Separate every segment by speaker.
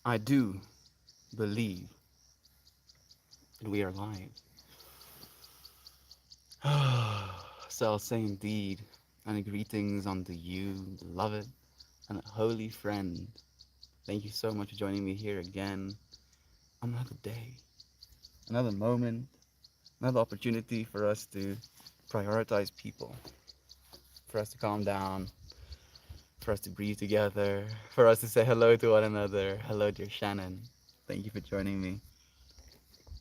Speaker 1: I do believe that we are live. So I'll say indeed, and greetings unto you, beloved and holy friend. Thank you so much for joining me here again. Another day, another moment, another opportunity for us to prioritize people, for us to calm down, for us to breathe together, for us to say hello to one another. Hello, dear Shannon. Thank you for joining me.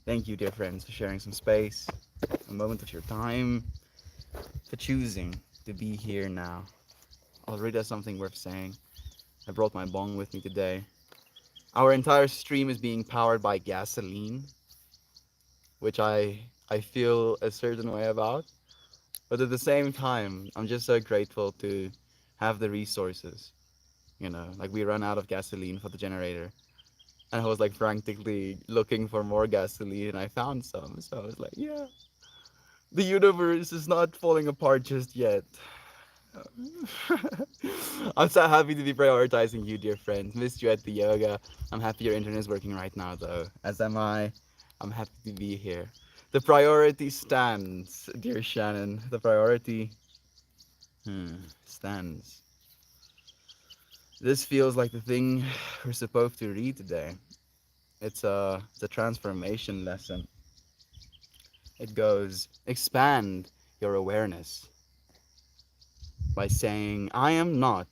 Speaker 1: Thank you, dear friends, for sharing some space, a moment of your time, for choosing to be here now. Already that's something worth saying. I brought my bong with me today. Our entire stream is being powered by gasoline, which I feel a certain way about. But at the same time, I'm just so grateful to have the resources. Like we run out of gasoline for the generator. And I was like frantically looking for more gasoline and I found some. So I was like, yeah, the universe is not falling apart just yet. I'm so happy to be prioritizing you, dear friends. Missed you at the yoga. I'm happy your internet is working right now, though. As am I. I'm happy to be here. The priority stands, dear Shannon. The priority stands. This feels like the thing we're supposed to read today. It's a transformation lesson. It goes, expand your awareness by saying, I am not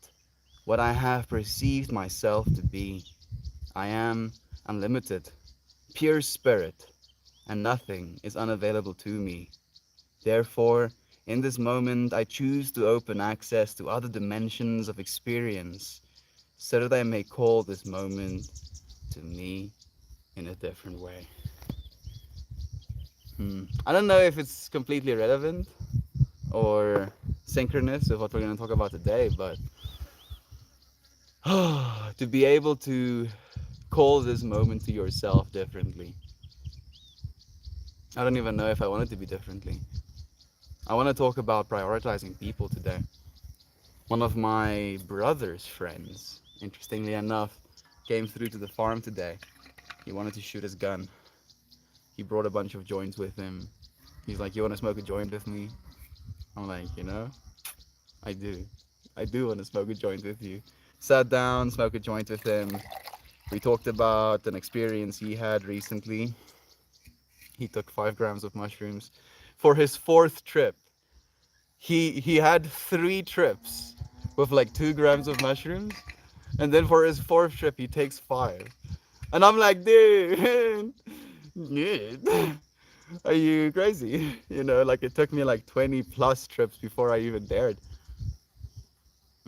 Speaker 1: what I have perceived myself to be. I am unlimited, pure spirit, and nothing is unavailable to me. Therefore, in this moment, I choose to open access to other dimensions of experience so that I may call this moment to me in a different way. I don't know if it's completely relevant or synchronous with what we're going to talk about today, but to be able to call this moment to yourself differently. I don't even know if I want it to be differently. I want to talk about prioritizing people today. One of my brother's friends, interestingly enough, came through to the farm today. He wanted to shoot his gun. He brought a bunch of joints with him. He's like, you want to smoke a joint with me? I'm like, I do. I do want to smoke a joint with you. Sat down, smoked a joint with him. We talked about an experience he had recently. He took 5 grams of mushrooms for his fourth trip. He had 3 trips with like 2 grams of mushrooms, and then for his fourth trip he takes 5. And I'm like, dude, dude, are you crazy? Like it took me like 20 plus trips before I even dared.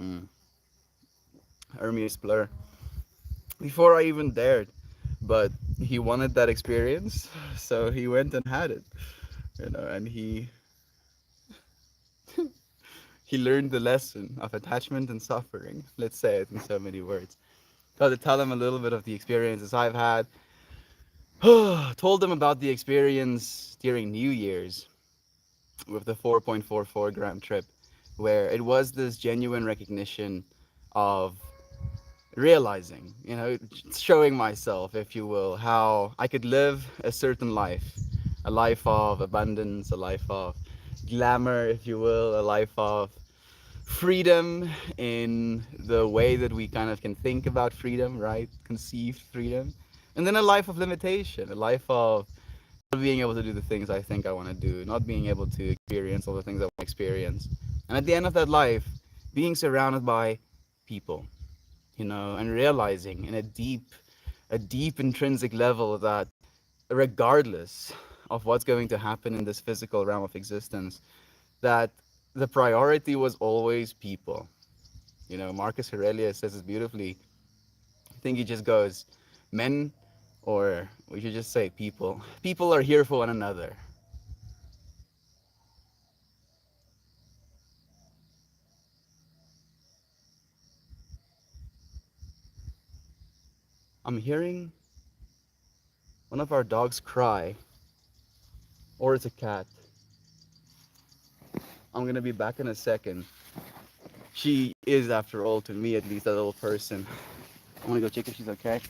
Speaker 1: Mm. Hermes Blur. Before I even dared. But he wanted that experience, so he went and had it. And he learned the lesson of attachment and suffering. Let's say it in so many words. Got to tell him a little bit of the experiences I've had. Told him about the experience during New Year's with the 4.44 gram trip, where it was this genuine recognition of realizing, showing myself, if you will, how I could live a certain life, a life of abundance, a life of glamour, if you will, a life of freedom in the way that we kind of can think about freedom, right? Conceived freedom. And then a life of limitation, a life of not being able to do the things I think I want to do, not being able to experience all the things I want to experience. And at the end of that life, being surrounded by people, and realizing in a deep intrinsic level that regardless of what's going to happen in this physical realm of existence, that the priority was always people. Marcus Aurelius says it beautifully. I think he just goes, men, or we should just say people. People are here for one another. I'm hearing one of our dogs cry, or it's a cat. I'm gonna be back in a second. She is, after all, to me at least, a little person. I'm gonna go check if she's okay.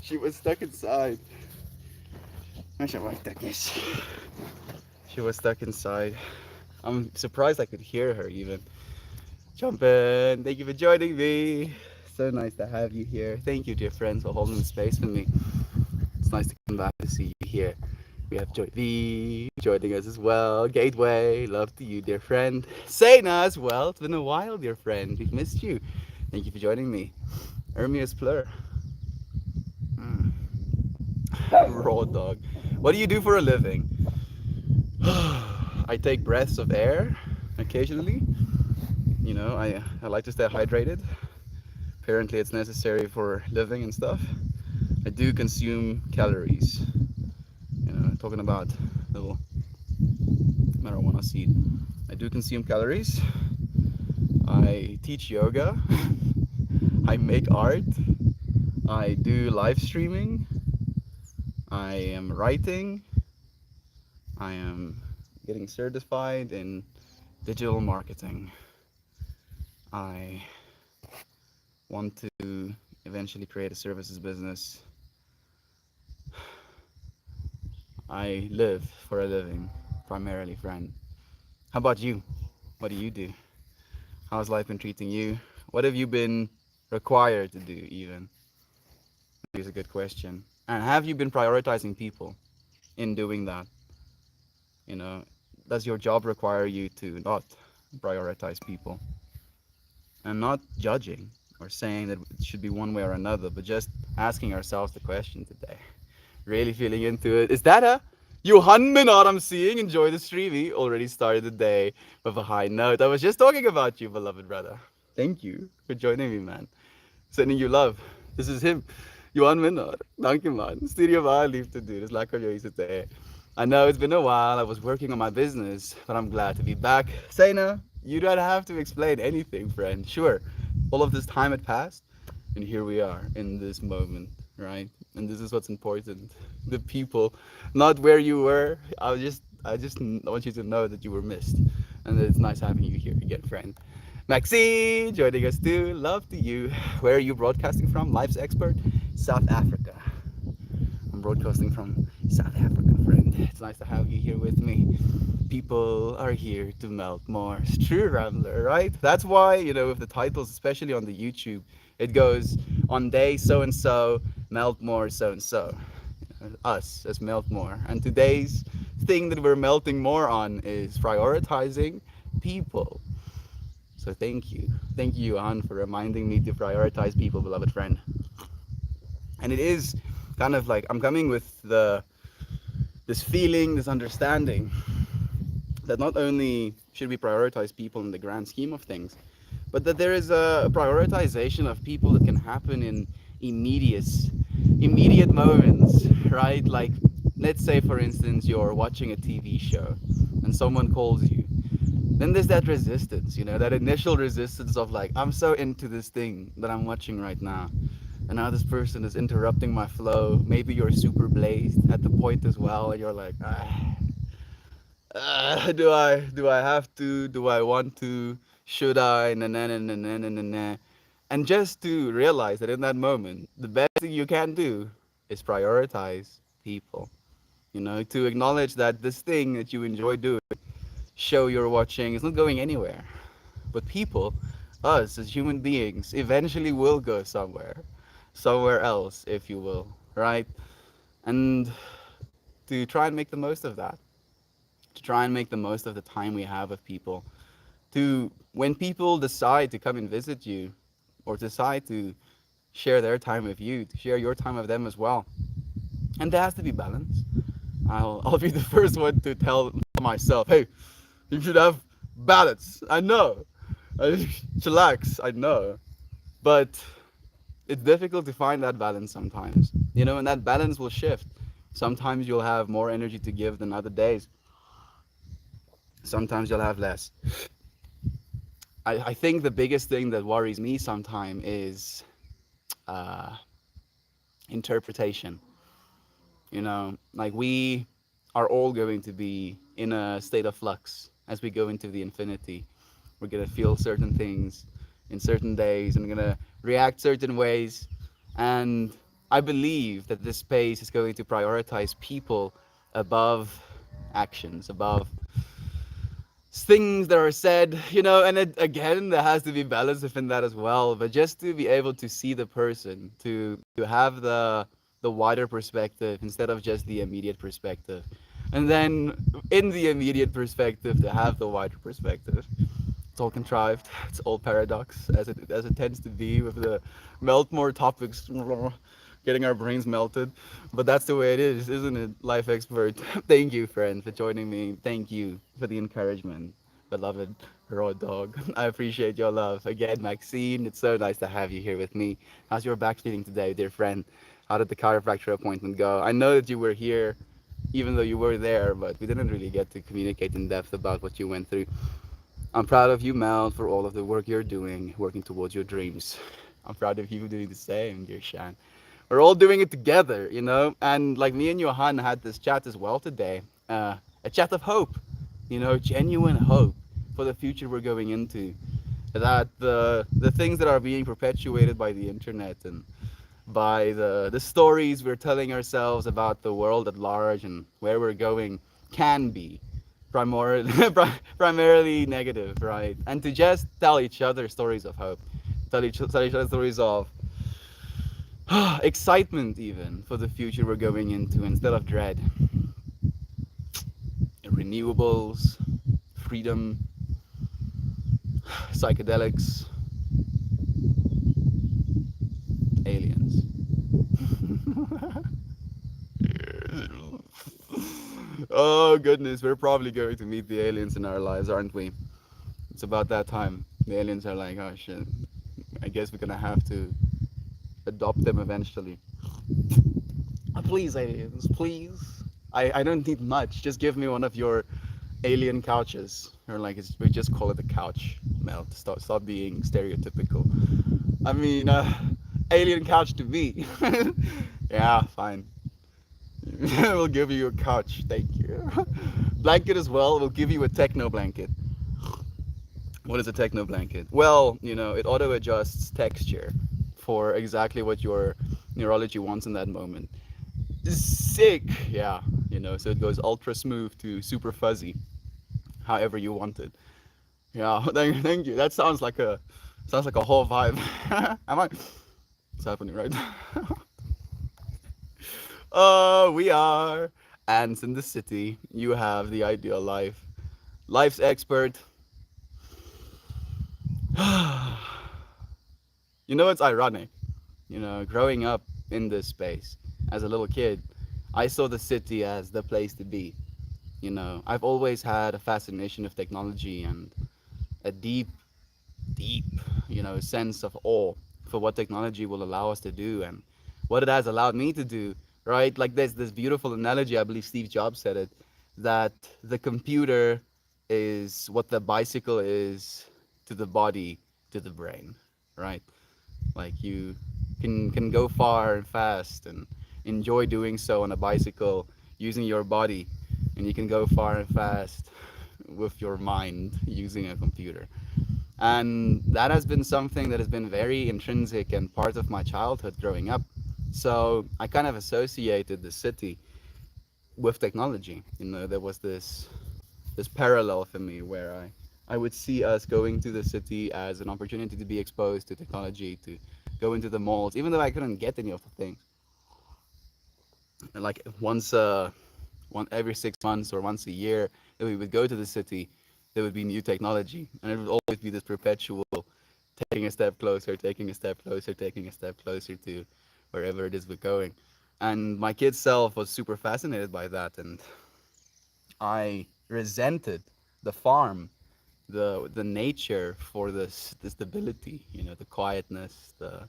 Speaker 1: She was stuck inside. She was stuck inside. I'm surprised I could hear her even. Jump in. Thank you for joining me. So nice to have you here. Thank you, dear friends, for holding space for me. It's nice to come back to see you here. We have Joy V joining us as well. Gateway, love to you, dear friend. Sena as well. It's been a while, dear friend. We've missed you. Thank you for joining me. Ermias Plur. Mm. Raw dog. What do you do for a living? I take breaths of air occasionally. I like to stay hydrated. Apparently, it's necessary for living and stuff. I do consume calories. Talking about little marijuana seed. I do consume calories. I teach yoga. I make art. I do live streaming. I am writing. I am getting certified in digital marketing. I want to eventually create a services business. I live for a living, primarily, friend. How about you? What do you do? How's life been treating you? What have you been required to do, even? Here's a good question. And have you been prioritizing people in doing that? You know, does your job require you to not prioritize people? And not judging or saying that it should be one way or another, but just asking ourselves the question today. Really feeling into it. Is that a Johan Minard I'm seeing? Enjoy the stream. He already started the day with a high note. I was just talking about you, beloved brother. Thank you for joining me, man. Sending you love. This is him. Johan Minard. Dank je, man. Stuur je waar liefde, dude. It's lekker om je today. I know it's been a while. I was working on my business, but I'm glad to be back. Sena, you don't have to explain anything, friend. Sure, all of this time had passed, and here we are in this moment, right? And this is what's important. The people, not where you were. I just want you to know that you were missed, and that it's nice having you here again, friend. Maxine joining us too. Love to you. Where are you broadcasting from? Life's expert, South Africa. I'm broadcasting from South Africa, friend. It's nice to have you here with me. People are here to melt more. It's true, Rambler, right? That's why, with the titles, especially on the YouTube, it goes on day so and so, melt more so and so. Us as melt more. And today's thing that we're melting more on is prioritizing people. So thank you. Thank you, Johan, for reminding me to prioritize people, beloved friend. And it is kind of like I'm coming with this feeling, this understanding that not only should we prioritize people in the grand scheme of things, but that there is a prioritization of people that can happen in immediate immediate moments, right? Like, let's say for instance you're watching a TV show and someone calls you. Then there's that resistance, that initial resistance of like, I'm so into this thing that I'm watching right now. And now this person is interrupting my flow. Maybe you're super blazed at the point as well, and you're like, do I have to? Do I want to? Should I? Na na na na na na na na. And just to realize that in that moment, the best thing you can do is prioritize people. To acknowledge that this thing that you enjoy doing, show you're watching, is not going anywhere. But people, us as human beings, eventually will go somewhere else, if you will, right? And to try and make the most of that, to try and make the most of the time we have with people, to when people decide to come and visit you or decide to share their time with you, to share your time with them as well. And there has to be balance. I'll be the first one to tell myself, hey, you should have balance. I know. Chillax, I know. But it's difficult to find that balance sometimes. And that balance will shift. Sometimes you'll have more energy to give than other days. Sometimes you'll have less. I think the biggest thing that worries me sometimes is uh, interpretation. Like we are all going to be in a state of flux as we go into the infinity. We're gonna feel certain things in certain days, and we're gonna react certain ways. And I believe that this space is going to prioritize people above actions, above things that are said, and again, there has to be balance within that as well. But just to be able to see the person, to have the wider perspective instead of just the immediate perspective, and then in the immediate perspective to have the wider perspective. It's all contrived. It's all paradox, as it tends to be with the melt more topics, getting our brains melted. But that's the way it is, isn't it, life expert? Thank you, friend, for joining me. Thank you for the encouragement, beloved raw dog. I appreciate your love. Again, Maxine, it's so nice to have you here with me. How's your back feeling today, dear friend? How did the chiropractor appointment go? I know that you were here, even though you were there, but we didn't really get to communicate in depth about what you went through. I'm proud of you, Mel, for all of the work you're doing, working towards your dreams. I'm proud of you doing the same, dear Shan. We're all doing it together, And like me and Johan had this chat as well today, a chat of hope, genuine hope for the future we're going into. That the things that are being perpetuated by the internet and by the stories we're telling ourselves about the world at large and where we're going can be primarily primarily negative, right? And to just tell each other stories of hope, tell each other stories of excitement even for the future we're going into instead of dread. Renewables, freedom, psychedelics, aliens. Oh goodness, we're probably going to meet the aliens in our lives, aren't we? It's about that time. The aliens are like, oh shit, I guess we're gonna have to adopt them eventually. Please, aliens, please. I don't need much. Just give me one of your alien couches. Or like, we just call it a couch, Mel. Stop being stereotypical. I mean, alien couch to me. Yeah, fine. We'll give you a couch. Thank you. Blanket as well. We'll give you a techno blanket. What is a techno blanket? Well, it auto adjusts texture for exactly what your neurology wants in that moment. Sick, yeah. So it goes ultra smooth to super fuzzy, however you want it. Yeah, thank you. That sounds like a whole vibe. Am I? It's happening right now. Oh, we are ants in the city. You have the ideal life. Life's expert. It's ironic. Growing up in this space as a little kid, I saw the city as the place to be. I've always had a fascination with technology and a deep, deep, sense of awe for what technology will allow us to do and what it has allowed me to do, right? Like there's this beautiful analogy, I believe Steve Jobs said it, that the computer is what the bicycle is to the body, to the brain, right? Like you can go far and fast and enjoy doing so on a bicycle using your body, and you can go far and fast with your mind using a computer. And that has been something that has been very intrinsic and part of my childhood growing up. So I kind of associated the city with technology. There was this parallel for me where I would see us going to the city as an opportunity to be exposed to technology, to go into the malls, even though I couldn't get any of the things. And like every 6 months or once a year, that we would go to the city, there would be new technology, and it would always be this perpetual taking a step closer, taking a step closer, taking a step closer to wherever it is we're going. And my kid self was super fascinated by that, and I resented the farm, the nature for the stability, the quietness, the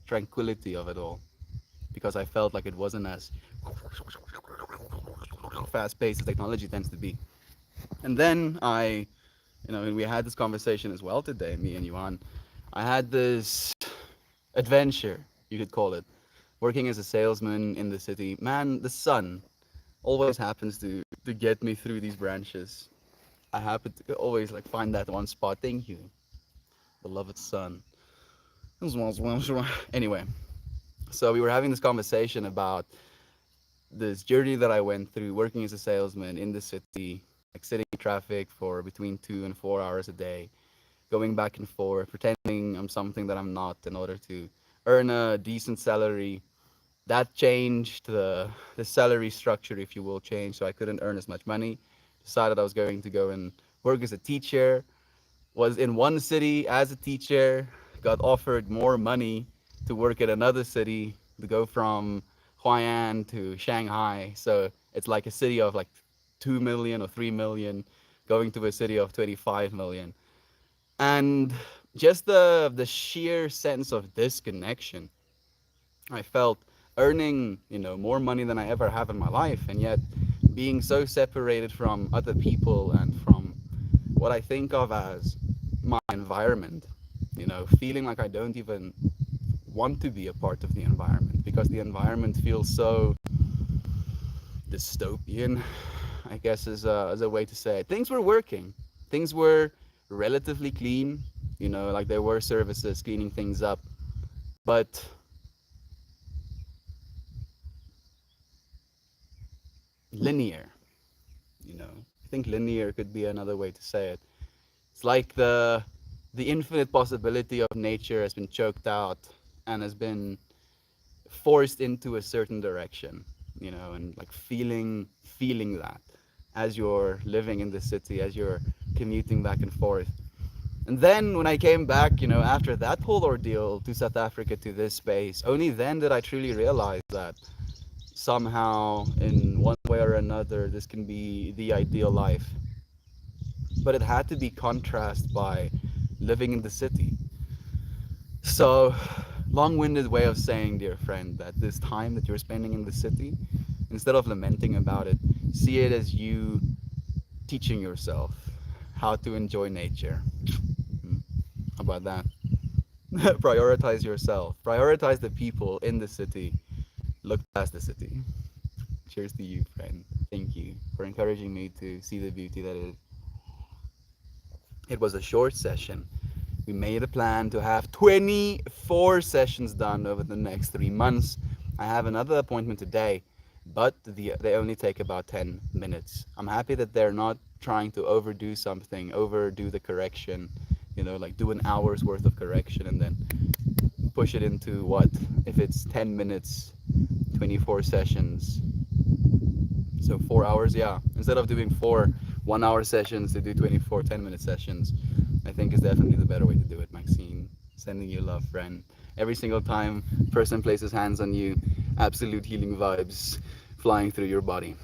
Speaker 1: tranquility of it all, because I felt like it wasn't as fast paced as technology tends to be. And then we had this conversation as well today, me and Yuan. I had this adventure, you could call it. Working as a salesman in the city, man, the sun always happens to get me through these branches. I happen to always like find that one spot. Thank you, beloved sun. Anyway, so we were having this conversation about this journey that I went through working as a salesman in the city, like sitting in traffic for between 2 and 4 hours a day, going back and forth, pretending I'm something that I'm not in order to earn a decent salary. That changed the salary structure, if you will, change, so I couldn't earn as much money. Decided I was going to go and work as a teacher. Was in one city as a teacher, got offered more money to work at another city, to go from Huai'an to Shanghai. So it's like a city of like 2 million or 3 million going to a city of 25 million. And just the sheer sense of disconnection I felt, earning, more money than I ever have in my life, and yet being so separated from other people and from what I think of as my environment, feeling like I don't even want to be a part of the environment because the environment feels so dystopian, I guess is a way to say it. Things were working. Things were relatively clean, like there were services cleaning things up. But linear, I think linear could be another way to say it. It's like the infinite possibility of nature has been choked out and has been forced into a certain direction, and like feeling that as you're living in the city, as you're commuting back and forth. And then when I came back, after that whole ordeal to South Africa, to this space, only then did I truly realize that somehow, in one way or another, this can be the ideal life. But it had to be contrasted by living in the city. So, long-winded way of saying, dear friend, that this time that you're spending in the city, instead of lamenting about it, see it as you teaching yourself how to enjoy nature. How about that? Prioritize yourself. Prioritize the people in the city. Look past the city. Cheers to you, friend. Thank you for encouraging me to see the beauty that is. It was a short session. We made a plan to have 24 sessions done over the next 3 months. I have another appointment today, but they only take about 10 minutes. I'm happy that they're not trying to overdo something, overdo the correction, like do an hour's worth of correction and then push it into what? If it's 10 minutes, 24 sessions. So 4 hours, yeah. Instead of doing 4 1-hour sessions, to do 24 10-minute sessions, I think is definitely the better way to do it, Maxine. Sending you love, friend. Every single time a person places hands on you, absolute healing vibes flying through your body.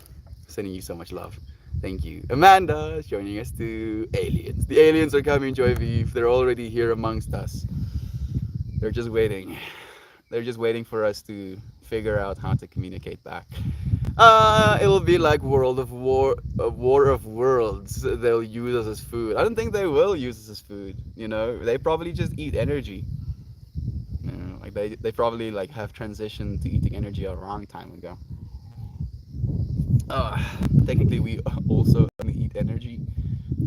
Speaker 1: Sending you so much love. Thank you. Amanda is joining us to aliens. The aliens are coming, Joy Vive. They're already here amongst us. They're just waiting. They're just waiting for us to figure out how to communicate back. It'll be like a War of Worlds. They'll use us as food. I don't think they will use us as food. They probably just eat energy. Like they probably like have transitioned to eating energy a long time ago. Technically, we also only eat energy,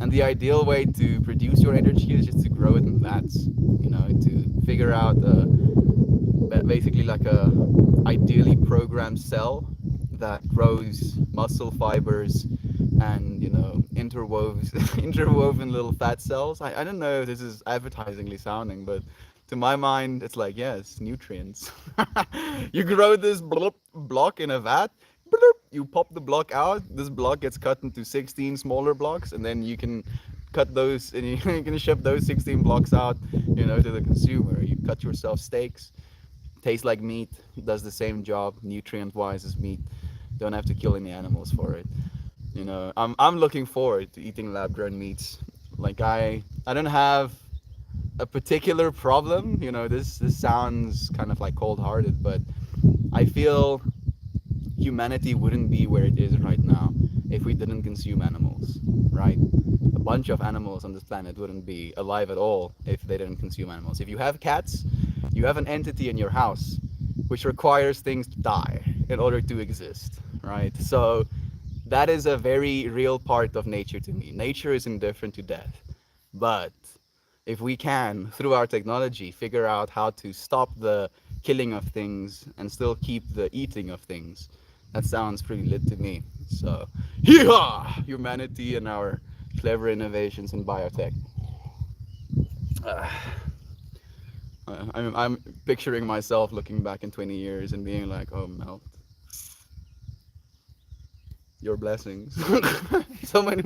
Speaker 1: and the ideal way to produce your energy is just to grow it in fats. To figure out basically like a ideally programmed cell that grows muscle fibers and interwoven little fat cells. I don't know if this is advertisingly sounding, but to my mind it's like, yes, nutrients. You grow this block in a vat, you pop the block out, this block gets cut into 16 smaller blocks, and then you can cut those and you can ship those 16 blocks out, to the consumer. You cut yourself steaks, tastes like meat, does the same job nutrient wise as meat. Don't have to kill any animals for it. I'm looking forward to eating lab grown meats. Like I don't have a particular problem. This sounds kind of like cold hearted, but I feel humanity wouldn't be where it is right now if we didn't consume animals, right? A bunch of animals on this planet wouldn't be alive at all if they didn't consume animals. If you have cats, you have an entity in your house. which requires things to die in order to exist, right? So that is a very real part of nature to me. Nature is indifferent to death. But if we can, through our technology, figure out how to stop the killing of things and still keep the eating of things, that sounds pretty lit to me. So, hee-haw! Humanity and our clever innovations in biotech. Uh, I'm picturing myself looking back in 20 years and being like, oh, Mel, your blessings. So many.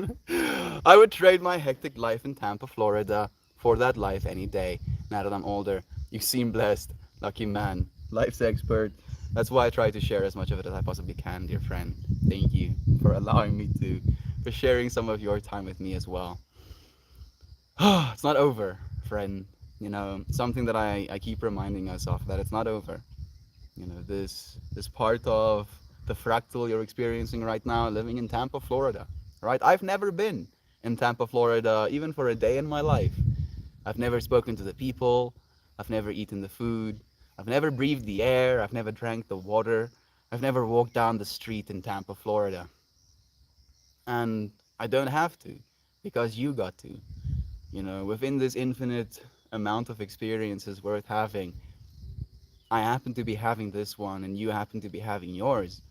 Speaker 1: I would trade my hectic life in Tampa, Florida, for that life any day. Now that I'm older, you seem blessed, lucky man, life's expert. That's why I try to share as much of it as I possibly can, dear friend. Thank you for allowing me to, for sharing some of your time with me as well. It's not over, friend. You know, something that I keep reminding us of, that it's not over. You know, this part of the fractal you're experiencing right now, living in Tampa, Florida, right? I've never been in Tampa, Florida, even for a day in my life. I've never spoken to the people. I've never eaten the food. I've never breathed the air. I've never drank the water. I've never walked down the street in Tampa, Florida. And I don't have to, because you got to. You know, within this infinite amount of experiences worth having, I happen to be having this one and you happen to be having yours.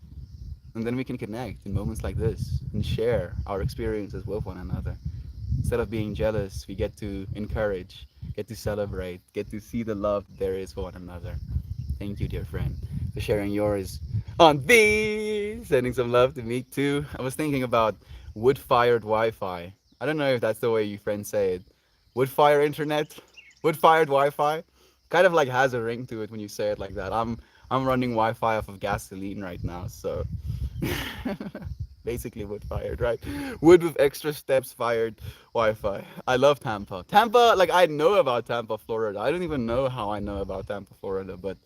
Speaker 1: And then we can connect in moments like this and share our experiences with one another. Instead of being jealous, we get to encourage, get to celebrate, get to see the love there is for one another. Thank you, dear friend, for sharing yours on these. Sending some love to me too. I was thinking about wood-fired Wi-Fi. I don't know if that's the way you friends say it. Wood-fire internet, wood-fired Wi-Fi. Kind of like has a ring to it when you say it like that. I'm running Wi-Fi off of gasoline right now, so basically wood fired, right? Wood with extra steps fired Wi-Fi. I love Tampa. Tampa, like I know about Tampa, Florida. I don't even know how I know about Tampa, Florida, but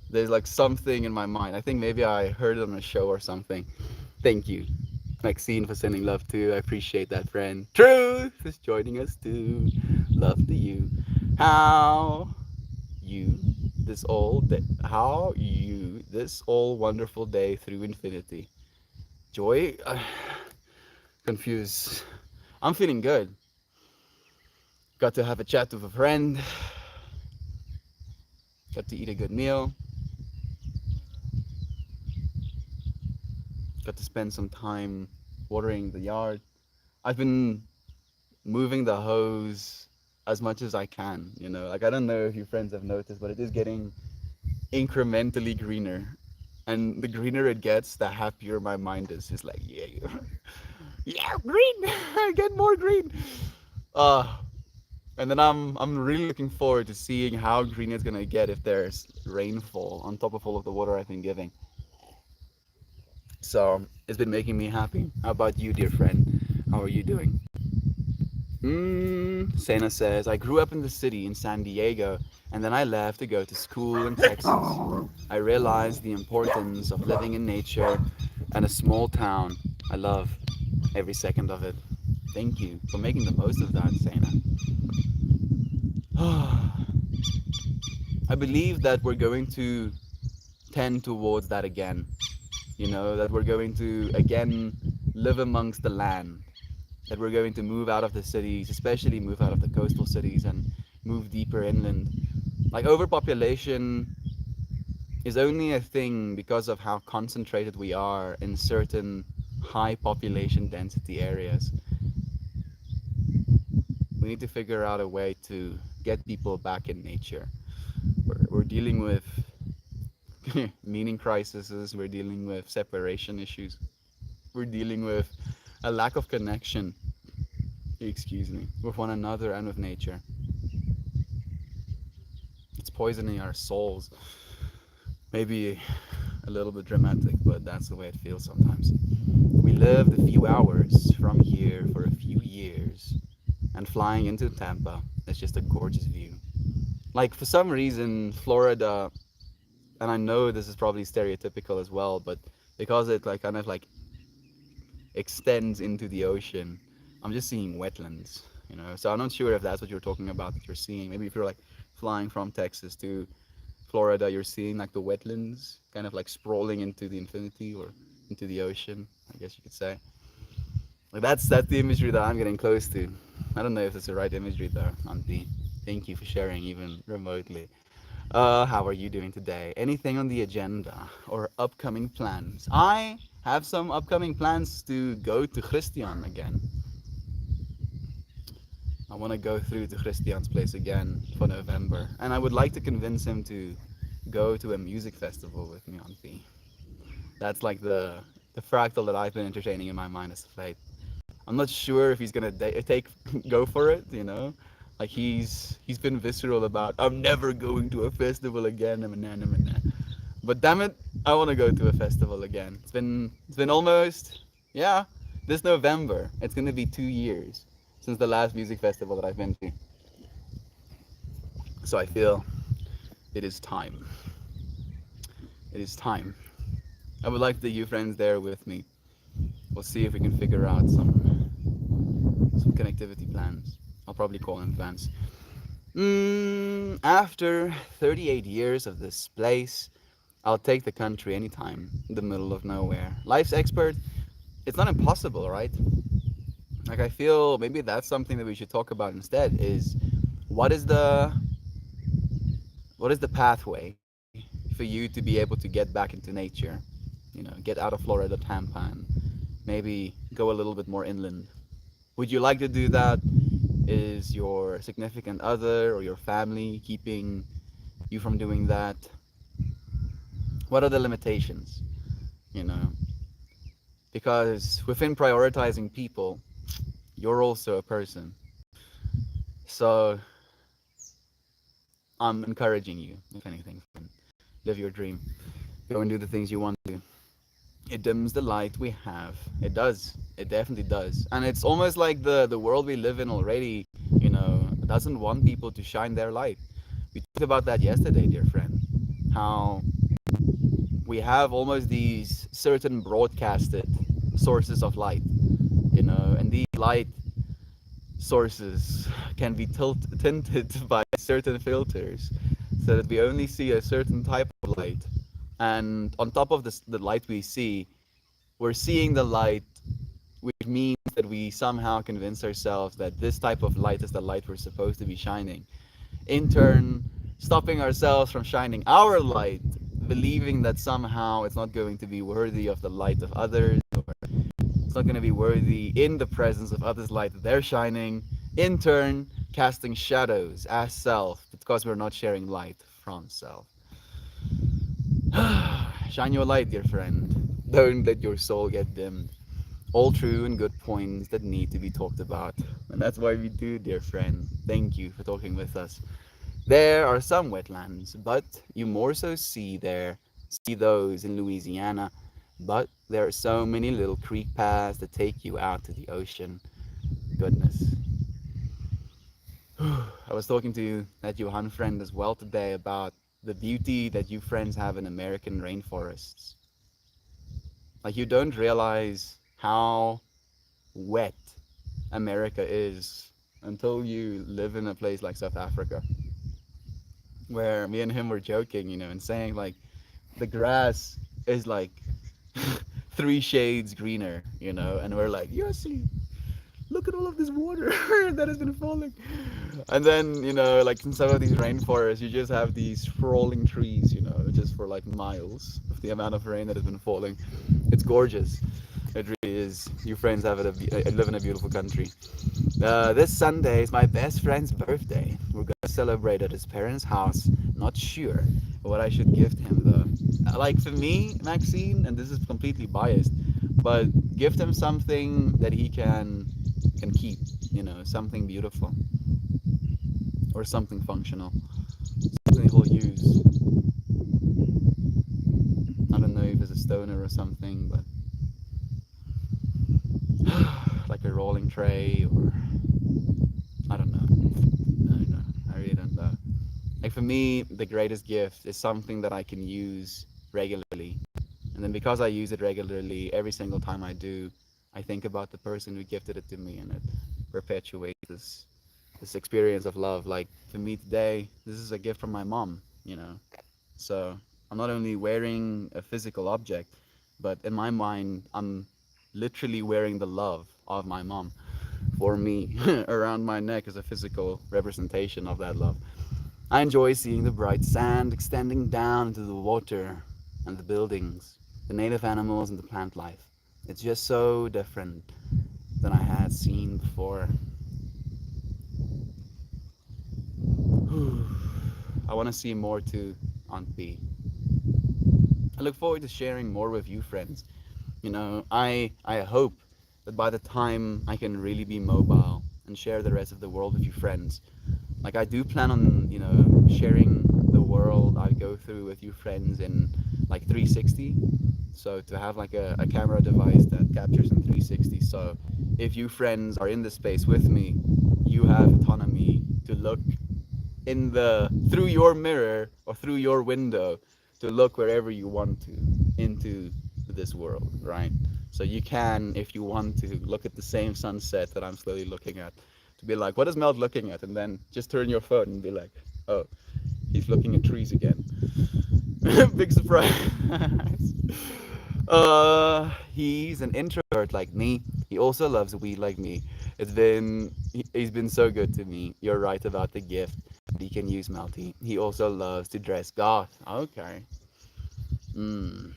Speaker 1: there's like something in my mind. I think maybe I heard it on a show or something. Thank you, Maxine, for sending love too. I appreciate that, friend. Truth is joining us too. Love to you. How you how you this all wonderful day through infinity. Joy, confused. I'm feeling good. Got to have a chat with a friend. Got to eat a good meal. Got to spend some time watering the yard. I've been moving the hose as much as I can, you know. Like I don't know if your friends have noticed, but it is getting incrementally greener. And the greener it gets, the happier my mind is. Just like, yeah, yeah, green, get more green. Uh, and then I'm really looking forward to seeing how green it's gonna get if there's rainfall on top of all of the water I've been giving. So it's been making me happy. How about you, dear friend? How are you doing? Sena says, I grew up in the city in San Diego, and then I left to go to school in Texas. I realized the importance of living in nature and a small town. I love every second of it. Thank you for making the most of that, Sena. I believe that we're going to tend towards that again. You know, that we're going to again live amongst the land, that we're going to move out of the cities, especially move out of the coastal cities and move deeper inland. Like overpopulation is only a thing because of how concentrated we are in certain high population density areas. We need to figure out a way to get people back in nature. We're dealing with meaning crises, we're dealing with separation issues, we're dealing with a lack of connection, excuse me, with one another and with nature. It's poisoning our souls. Maybe a little bit dramatic, but that's the way it feels sometimes. We lived a few hours from here for a few years, and flying into Tampa is just a gorgeous view. Like, for some reason, Florida, and I know this is probably stereotypical as well, but because it like kind of like extends into the ocean, I'm just seeing wetlands, you know. So I'm not sure if that's what you're talking about that you're seeing. Maybe if you're like flying from Texas to Florida, you're seeing like the wetlands kind of like sprawling into the infinity or into the ocean, I guess you could say. Like that's the imagery that I'm getting close to. I don't know if it's the right imagery though, Auntie. Thank you for sharing even remotely. How are you doing today? Anything on the agenda or upcoming plans? I have some upcoming plans to go to Christian again. I want to go through to Christian's place again for November, and I would like to convince him to go to a music festival with me, Auntie. That's like the fractal that I've been entertaining in my mind as of late. I'm not sure if he's gonna take go for it. Like he's been visceral about I'm never going to a festival again. But damn it, I want to go to a festival again. It's been almost, yeah, this November. It's gonna be 2 years since the last music festival that I've been to. So I feel it is time. It is time. I would like the you friends there with me. We'll see if we can figure out some connectivity plans. I'll probably call in advance. After 38 years of this place, I'll take the country anytime, in the middle of nowhere. Life's expert, it's not impossible, right? Like I feel maybe that's something that we should talk about instead is what is the what is the pathway for you to be able to get back into nature? Get out of Florida Tampa and maybe go a little bit more inland. Would you like to do that? Is your significant other or your family keeping you from doing that? What are the limitations? You know, because within prioritizing people, you're also a person. So I'm encouraging you, if anything, live your dream. Go and do the things you want to. It dims the light we have. It does. It definitely does. And it's almost like the world we live in already, doesn't want people to shine their light. We talked about that yesterday, dear friend. How we have almost these certain broadcasted sources of light, and these light sources can be tinted by certain filters so that we only see a certain type of light. And on top of this, the light we see, we're seeing the light, which means that we somehow convince ourselves that this type of light is the light we're supposed to be shining. In turn, stopping ourselves from shining our light, believing that somehow it's not going to be worthy of the light of others, or it's not going to be worthy in the presence of others' light that they're shining. In turn, casting shadows as self because we're not sharing light from self. Shine your light, dear friend. Don't let your soul get dimmed. All true and good points that need to be talked about. And that's why we do, dear friend. Thank you for talking with us. There are some wetlands, but you more so see those in Louisiana. But there are so many little creek paths that take you out to the ocean. Goodness. I was talking to that Johan friend as well today about the beauty that you friends have in American rainforests. Like you don't realize how wet America is until you live in a place like South Africa, where me and him were joking, and saying like the grass is like 3 shades greener, and we're like, Yossi, look at all of this water that has been falling. And then, like in some of these rainforests, you just have these sprawling trees, just for like miles of the amount of rain that has been falling. It's gorgeous. It really is. You friends live in a beautiful country. This Sunday is my best friend's birthday. We're gonna celebrate at his parents' house. Not sure what I should gift him though. Like for me, Maxine, and this is completely biased, but gift him something that he can keep. Something beautiful or something functional, something he'll use. I don't know if it's a stoner or something, but like a rolling tray or I don't know. I don't know. I really don't know. Like for me, the greatest gift is something that I can use regularly. And then because I use it regularly, every single time I do, I think about the person who gifted it to me and it perpetuates this experience of love. Like for me today, this is a gift from my mom. So I'm not only wearing a physical object, but in my mind, I'm literally wearing the love of my mom for me around my neck as a physical representation of that love. I enjoy seeing the bright sand extending down into the water and the buildings, the native animals and the plant life. It's just so different than I had seen before. I want to see more too, Aunt B. I look forward to sharing more with you, friends. I hope that by the time I can really be mobile and share the rest of the world with you friends, like I do plan on, sharing the world I go through with you friends in like 360. So to have like a camera device that captures in 360. So if you friends are in the space with me, you have autonomy to look in the through your mirror or through your window to look wherever you want to into this world, right? So you can, if you want to, look at the same sunset that I'm slowly looking at, to be like, what is Mel looking at? And then just turn your phone and be like, oh, he's looking at trees again. Big surprise. He's an introvert like me. He also loves weed like me. He's been so good to me. You're right about the gift that he can use, Melty. He also loves to dress goth. Okay. Mm.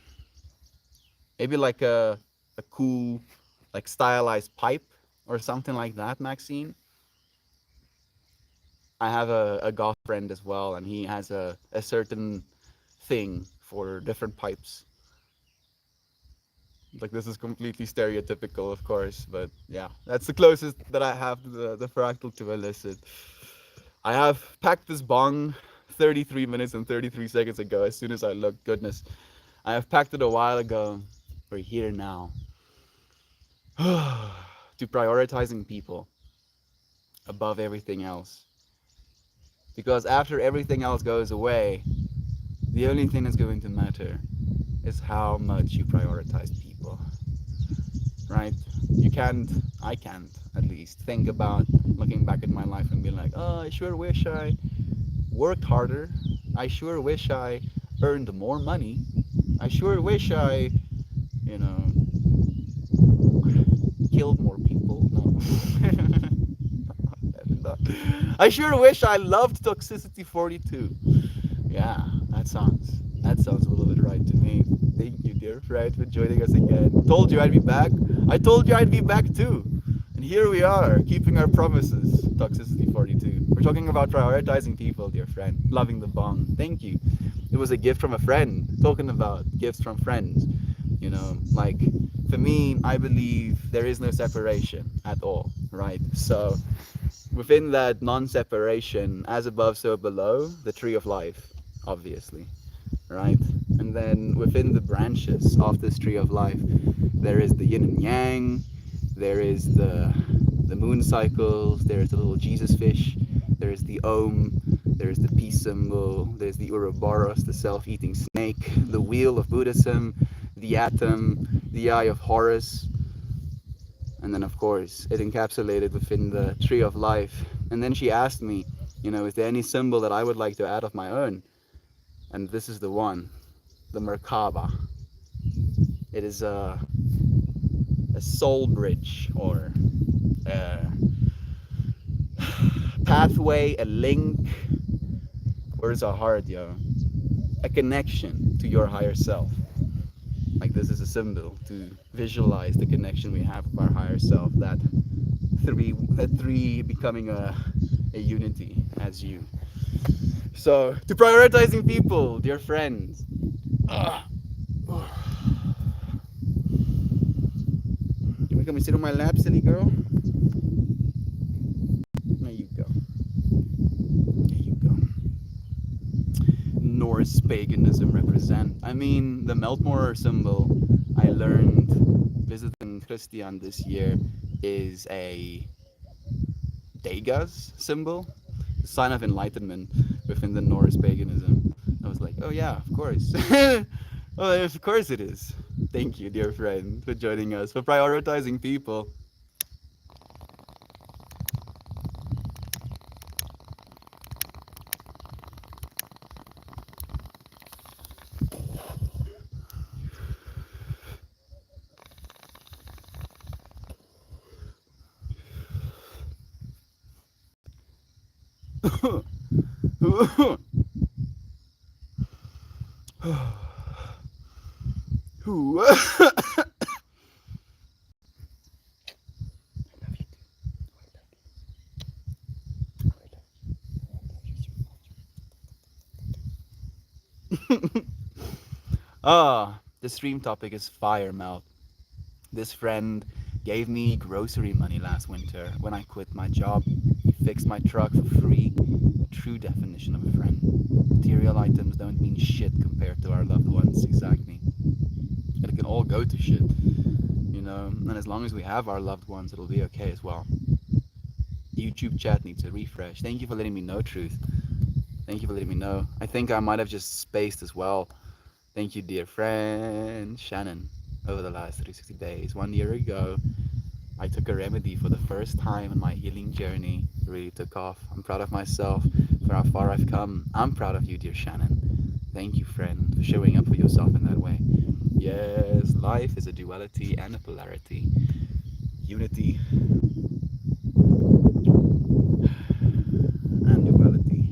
Speaker 1: Maybe like a cool, like stylized pipe or something like that, Maxine. I have a goth friend as well, and he has a certain thing for different pipes. Like this is completely stereotypical, of course, but yeah, that's the closest that I have to the fractal to illicit. I have packed this bong 33 minutes and 33 seconds ago. As soon as I looked, goodness, I have packed it a while ago. We're here now. To prioritizing people above everything else. Because after everything else goes away, the only thing that's going to matter is how much you prioritize people. Right? You can't, I can't at least, think about looking back at my life and be like, oh, I sure wish I worked harder. I sure wish I earned more money. I sure wish I, you know, killed more people. No. I sure wish I loved Toxicity 42. Yeah, that sounds a little bit right to me. Thank you, dear friend, for joining us again. Told you I'd be back. I told you I'd be back too. And here we are, keeping our promises. Toxicity 42. We're talking about prioritizing people, dear friend. Loving the bong. Thank you. It was a gift from a friend. Talking about gifts from friends. Like for me, I believe there is no separation at all, right? So within that non-separation, as above, so below, the tree of life, obviously, right? And then within the branches of this tree of life, there is the yin and yang, there is the moon cycles, there's the little Jesus fish, there's the Om, there's the peace symbol, there's the Ouroboros, the self-eating snake, the wheel of Buddhism, the atom, the eye of Horus, and then of course it encapsulated within the tree of life. And then she asked me, is there any symbol that I would like to add of my own? And this is the one, the Merkaba. It is a soul bridge, or a pathway, a link. Words are hard, yo. A connection to your higher self. Like this is a symbol to visualize the connection we have with our higher self. That three becoming a unity as you. So to prioritizing people, dear friends. Can we come and sit on my lap, silly girl? There you go. There you go. Norse paganism represent. I mean, the Meltmore symbol I learned visiting Christian this year is a Degas symbol, the sign of enlightenment within the Norse paganism. I was like, oh yeah, of course. Oh, of course it is. Thank you, dear friend, for joining us, for prioritizing people. The stream topic is fire melt. This friend gave me grocery money last winter when I quit my job. He fixed my truck for free. True definition of a friend. Material items don't mean shit compared to our loved ones, exactly. And it can all go to shit, you know. And as long as we have our loved ones, it'll be okay as well. YouTube chat needs a refresh. Thank you for letting me know, Truth. Thank you for letting me know. I think I might have just spaced as well. Thank you, dear friend Shannon. Over the last 360 days, 1 year ago, I took a remedy for the first time in my healing journey. It really took off. I'm proud of myself for how far I've come. I'm proud of you, dear Shannon. Thank you, friend, for showing up for yourself in that way. Yes, life is a duality and a polarity. Unity and duality.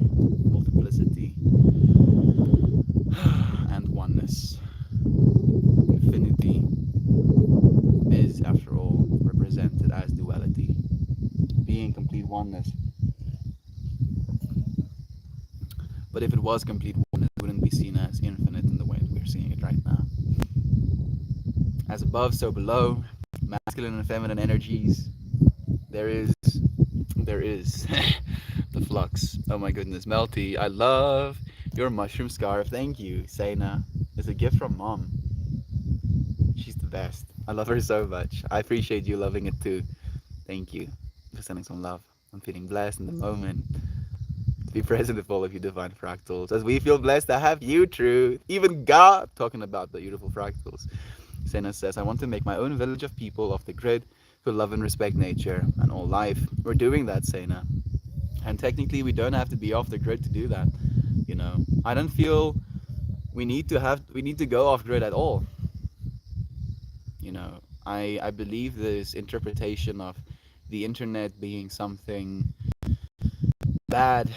Speaker 1: Multiplicity and oneness. Infinity is, after all, represented as duality, being complete oneness. But if it was complete oneness, it wouldn't be seen as infinite in the way that we're seeing it right now. As above, so below, masculine and feminine energies. There is, there is the flux. Oh my goodness, Melty, I love your mushroom scarf. Thank you, Sena. It's a gift from mom. She's the best. I love her so much. I appreciate you loving it too. Thank you for sending some love. I'm feeling blessed in the moment to be present with all of you divine fractals. As we feel blessed to have you, Truth. Even God talking about the beautiful fractals. Sena says, I want to make my own village of people off the grid who love and respect nature and all life. We're doing that, Sena. And technically, we don't have to be off the grid to do that. You know, I don't feel we need to go off grid at all. You know, I believe this interpretation of the internet being something bad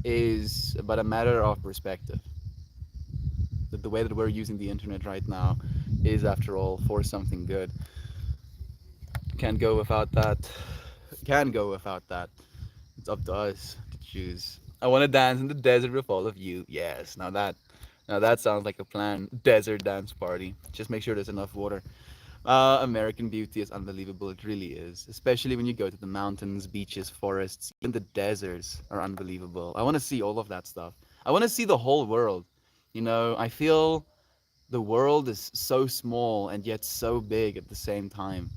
Speaker 1: is but a matter of perspective. That the way that we're using the internet right now is, after all, for something good. Can't go without that. Can go without that. It's up to us to choose. I want to dance in the desert with all of you. Yes, now that sounds like a plan. Desert dance party. Just make sure there's enough water. American Beauty is unbelievable. It really is. Especially when you go to the mountains, beaches, forests, even the deserts are unbelievable. I want to see all of that stuff. I want to see the whole world. You know, I feel the world is so small and yet so big at the same time.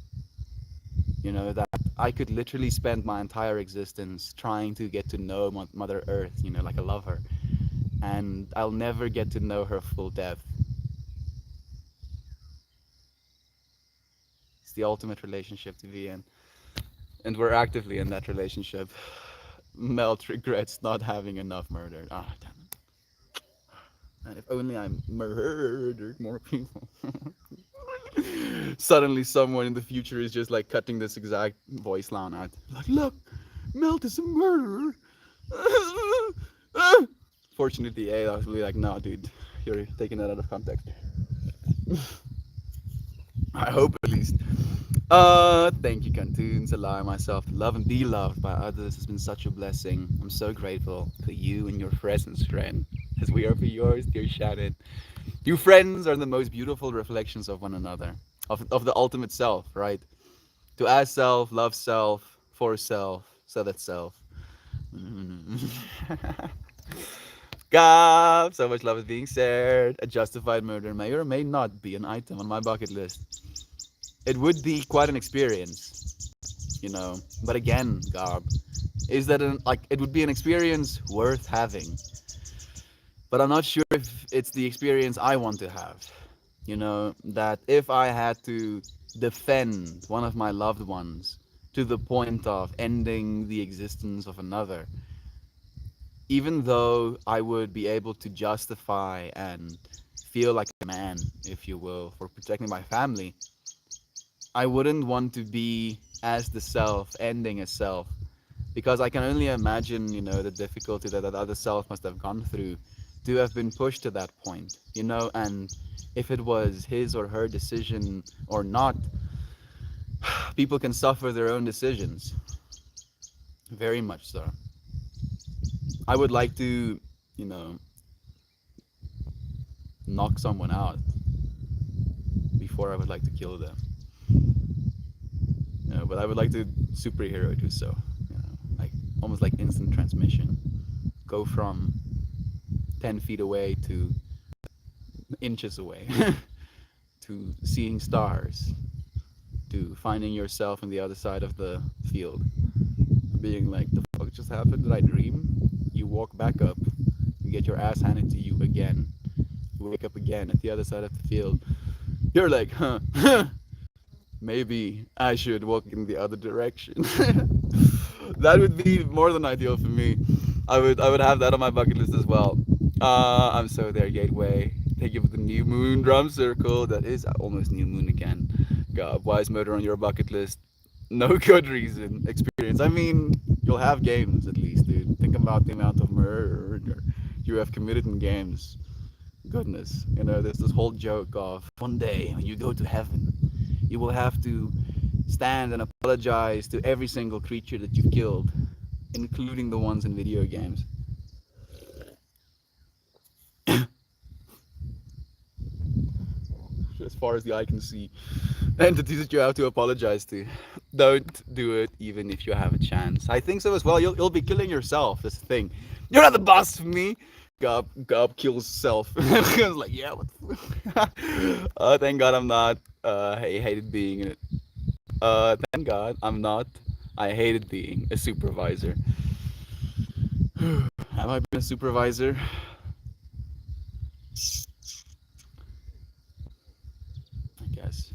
Speaker 1: You know, that I could literally spend my entire existence trying to get to know Mother Earth, you know, like I love her. And I'll never get to know her full depth. It's the ultimate relationship to be in. And we're actively in that relationship. Melt regrets not having enough murder. Ah, damn it. And if only I murdered more people. Suddenly, someone in the future is just like cutting this exact voice line out. Like, look, Melt is a murderer. Fortunately, I was really like, no, dude, you're taking that out of context. I hope at least. Thank you, Cantoons. Allowing myself to love and be loved by others has been such a blessing. I'm so grateful for you and your presence, friend, as we are for yours, dear Shannon. You friends are the most beautiful reflections of one another, of the ultimate self, right? To as self, love self, for self, so that self. God, so much love is being shared. A justified murder may or may not be an item on my bucket list. It would be quite an experience, you know. But again, Garb, is that like it would be an experience worth having? But I'm not sure if it's the experience I want to have. You know, that if I had to defend one of my loved ones to the point of ending the existence of another, even though I would be able to justify and feel like a man, if you will, for protecting my family, I wouldn't want to be as the self, ending a self, because I can only imagine, the difficulty that that other self must have gone through to have been pushed to that point, and if it was his or her decision or not, people can suffer their own decisions. Very much so. I would like to, you know, knock someone out before I would like to kill them. But I would like to superhero do so. Like almost like instant transmission. Go from 10 feet away to inches away, to seeing stars, to finding yourself on the other side of the field, being like, the fuck just happened? Did I dream? You walk back up, you get your ass handed to you again. You wake up again at the other side of the field. You're like, huh, maybe I should walk in the other direction. That would be more than ideal for me. I would have that on my bucket list as well. I'm so there, Gateway. Thank you for the new moon drum circle. That is almost new moon again. God, why is murder on your bucket list? No good reason. Experience. I mean, you'll have games at least, dude. Think about the amount of murder you have committed in games. Goodness, there's this whole joke of one day when you go to heaven, you will have to stand and apologize to every single creature that you've killed, including the ones in video games. As far as the eye can see, entities that you have to apologize to. Don't do it, even if you have a chance. I think so as well. You'll be killing yourself. This thing. You're not the boss for me. Gob kills self. I was like, yeah, what? Thank God I'm not. I hated being in it. Thank God I'm not. I hated being a supervisor. Have I been a supervisor? I guess.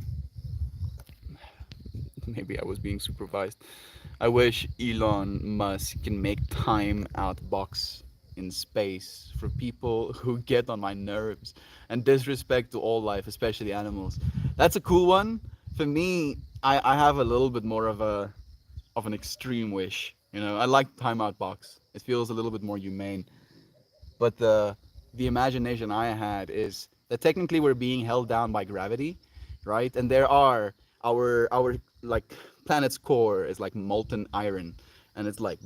Speaker 1: Maybe I was being supervised. I wish Elon Musk can make time outbox in space for people who get on my nerves and disrespect to all life, especially animals. That's a cool one. For me, I have a little bit more of an extreme wish. I like timeout box. It feels a little bit more humane. But the imagination I had is that technically we're being held down by gravity, right? And there are our like planet's core is like molten iron, and it's like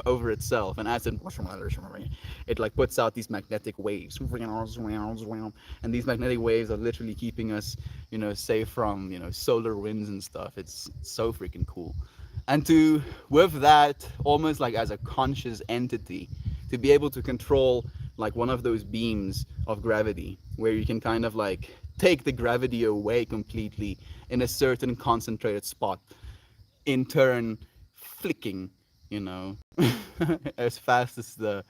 Speaker 1: over itself, and as it like puts out these magnetic waves, and these magnetic waves are literally keeping us safe from solar winds and stuff. It's so freaking cool. And to, with that, almost like as a conscious entity, to be able to control like one of those beams of gravity where you can kind of like take the gravity away completely in a certain concentrated spot, in turn flicking as fast as the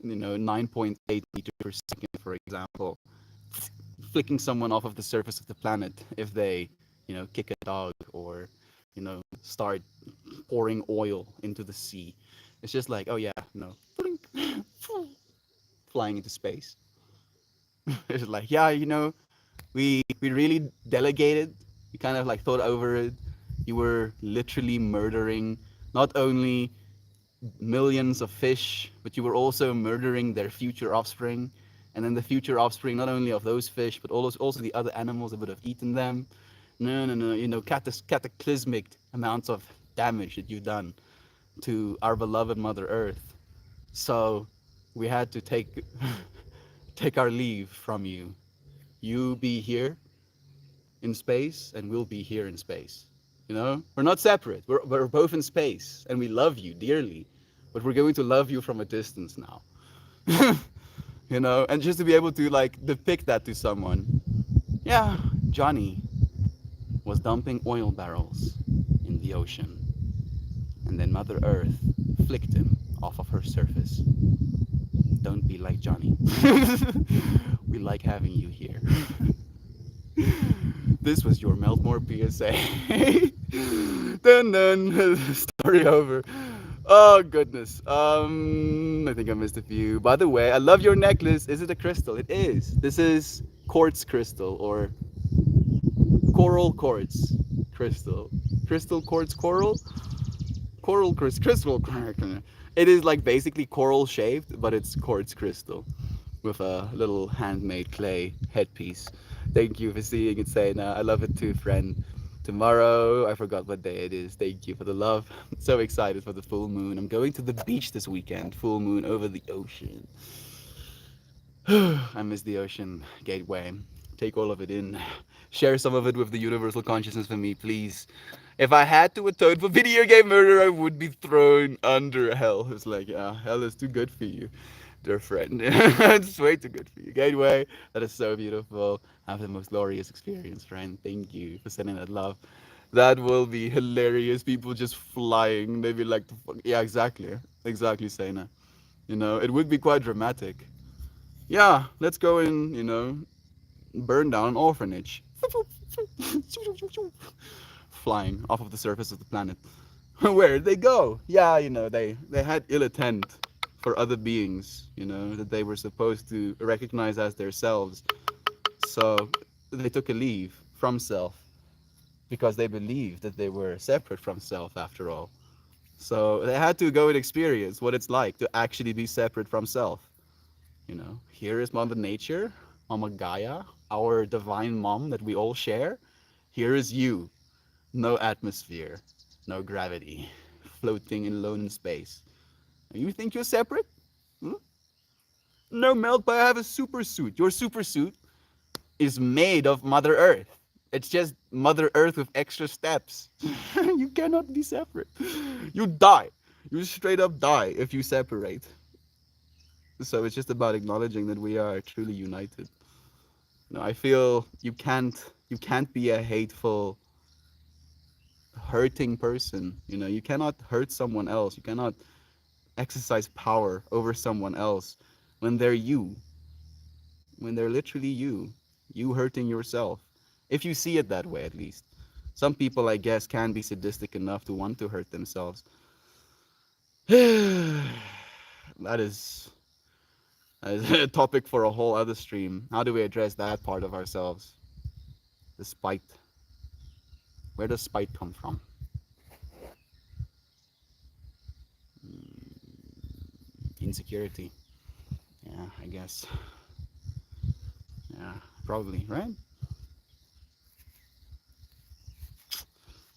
Speaker 1: 9.8 meters per second, for example, flicking someone off of the surface of the planet if they kick a dog or start pouring oil into the sea. It's just like, oh yeah, flying into space. It's like, yeah, we really delegated. We kind of like thought over it. You were literally murdering not only millions of fish, but you were also murdering their future offspring, and then the future offspring not only of those fish, but also the other animals that would have eaten them. No, cataclysmic amounts of damage that you've done to our beloved Mother Earth. So we had to take take our leave from you. You be here in space, and we'll be here in space. We're not separate. We're both in space, and we love you dearly, but we're going to love you from a distance now. And just to be able to like depict that to someone. Yeah, Johnny was dumping oil barrels in the ocean, and then Mother Earth flicked him off of her surface. Don't be like Johnny. We like having you here. This was your Meltmore PSA. Dun. Story over. Oh goodness. I think I missed a few. By the way, I love your necklace. Is it a crystal? It is. This is quartz crystal, or coral quartz crystal, crystal quartz coral, crystal. It is like basically coral shaped, but it's quartz crystal with a little handmade clay headpiece. Thank you for seeing it, Sena. I love it too, friend. Tomorrow, I forgot what day it is. Thank you for the love. So excited for the full moon. I'm going to the beach this weekend. Full moon over the ocean. I miss the ocean gateway. Take all of it in. Share some of it with the universal consciousness for me, please. If I had to atone for video game murder, I would be thrown under hell. It's like, yeah, hell is too good for you, dear friend. It's way too good for you. Gateway, that is so beautiful. Have the most glorious experience, friend. Thank you for sending that love. That will be hilarious. People just flying. They'd be like, yeah, exactly. Exactly, Sena. It would be quite dramatic. Yeah, let's go and, burn down an orphanage. Flying off of the surface of the planet. Where'd they go? Yeah, they had ill intent for other beings, that they were supposed to recognize as their selves. So they took a leave from self because they believed that they were separate from self after all. So they had to go and experience what it's like to actually be separate from self. Here is Mother Nature, Mama Gaia, our divine mom that we all share. Here is you. No atmosphere, no gravity, floating alone in space. You think you're separate? Hmm? No, Melt, but I have a super suit. Your super suit is made of Mother Earth. It's just Mother Earth with extra steps. You cannot be separate. You die. You straight up die if you separate. So it's just about acknowledging that we are truly united. I feel you can't be a hateful, hurting person. You cannot hurt someone else. You cannot exercise power over someone else when they're you. When they're literally you. You hurting yourself. If you see it that way, at least. Some people, I guess, can be sadistic enough to want to hurt themselves. That is a topic for a whole other stream. How do we address that part of ourselves? The spite. Where does spite come from? Insecurity. Yeah, I guess. Yeah, probably, right?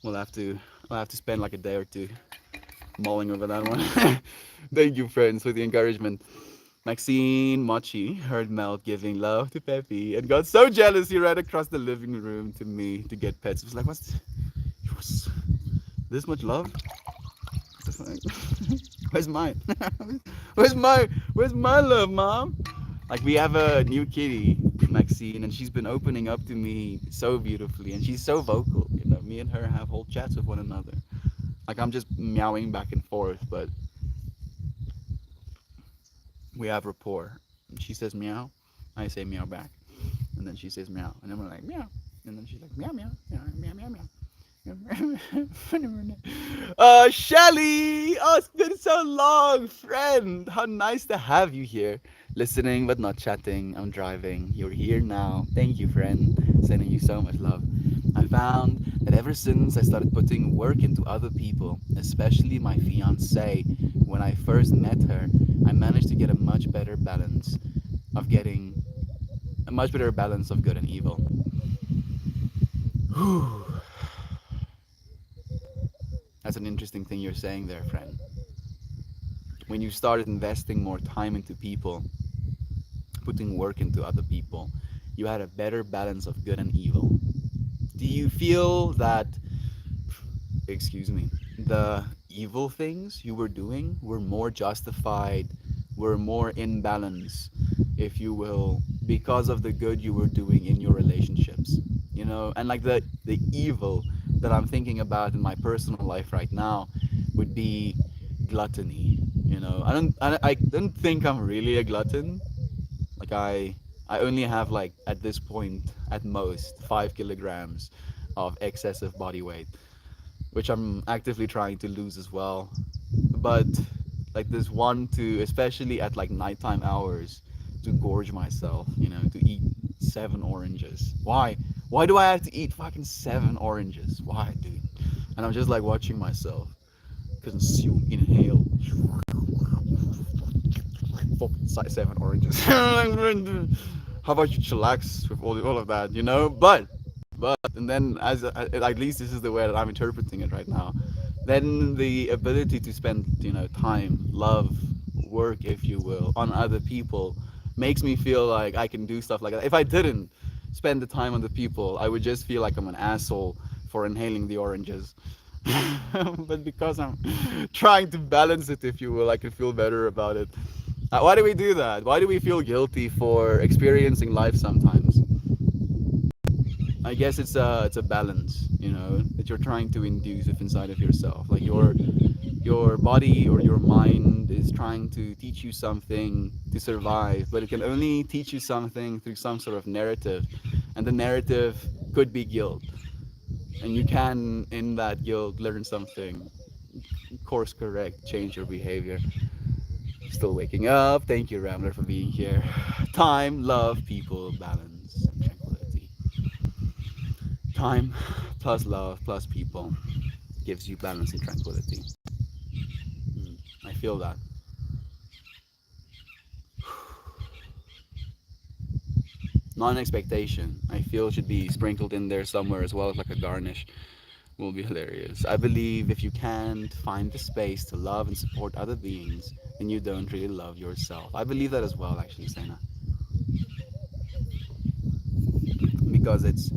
Speaker 1: We'll have to spend like a day or two mulling over that one. Thank you, friends, for the encouragement. Maxine Mochi heard Mel giving love to Peppy and got so jealous he ran across the living room to me to get pets. It was like, what's this much love? Where's mine? Where's my love, mom? Like, we have a new kitty, Maxine, and she's been opening up to me so beautifully, and she's so vocal. Me and her have whole chats with one another. Like, I'm just meowing back and forth, but we have rapport. She says meow, I say meow back, and then she says meow, and then we're like meow, and then she's like meow meow meow meow meow meow. Shelly! Oh, it's been so long, friend. How nice to have you here. Listening but not chatting. I'm driving. You're here now. Thank you, friend. Sending you so much love. I found that ever since I started putting work into other people, especially my fiance, when I first met her, I managed to get a much better balance of good and evil. Whew. That's an interesting thing you're saying there, friend. When you started investing more time into people, putting work into other people, you had a better balance of good and evil. Do you feel that, excuse me, the evil things you were doing were more justified, were more in balance, if you will, because of the good you were doing in your relationships? And like the evil that I'm thinking about in my personal life right now would be gluttony. I don't think I'm really a glutton. Like, I only have, like, at this point, at most 5 kilograms of excessive body weight, which I'm actively trying to lose as well. But like this one to, especially at like nighttime hours, to gorge myself, to eat 7 oranges. Why? Why do I have to eat fucking 7 oranges? Why, dude? And I'm just like watching myself consume, inhale, fucking 7 oranges. How about you chillax with all of that, you know? But and then at least this is the way that I'm interpreting it right now. Then the ability to spend, time, love, work, if you will, on other people makes me feel like I can do stuff like that. If I didn't spend the time on the people, I would just feel like I'm an asshole for inhaling the oranges. But because I'm trying to balance it, if you will, I can feel better about it. Why do we do that? Why do we feel guilty for experiencing life sometimes? I guess it's a balance, that you're trying to induce with inside of yourself. Like your body or your mind is trying to teach you something to survive, but it can only teach you something through some sort of narrative, and the narrative could be guilt, and you can in that guilt learn something, course correct, change your behavior. Still waking up. Thank you, Rambler, for being here. Time, love, people, balance, and tranquility. Time plus love plus people gives you balance and tranquility. Mm, I feel that. Non-expectation, I feel, should be sprinkled in there somewhere as well as like a garnish. Will be hilarious. I believe if you can't find the space to love and support other beings, then you don't really love yourself. I believe that as well, actually, Sena, because it's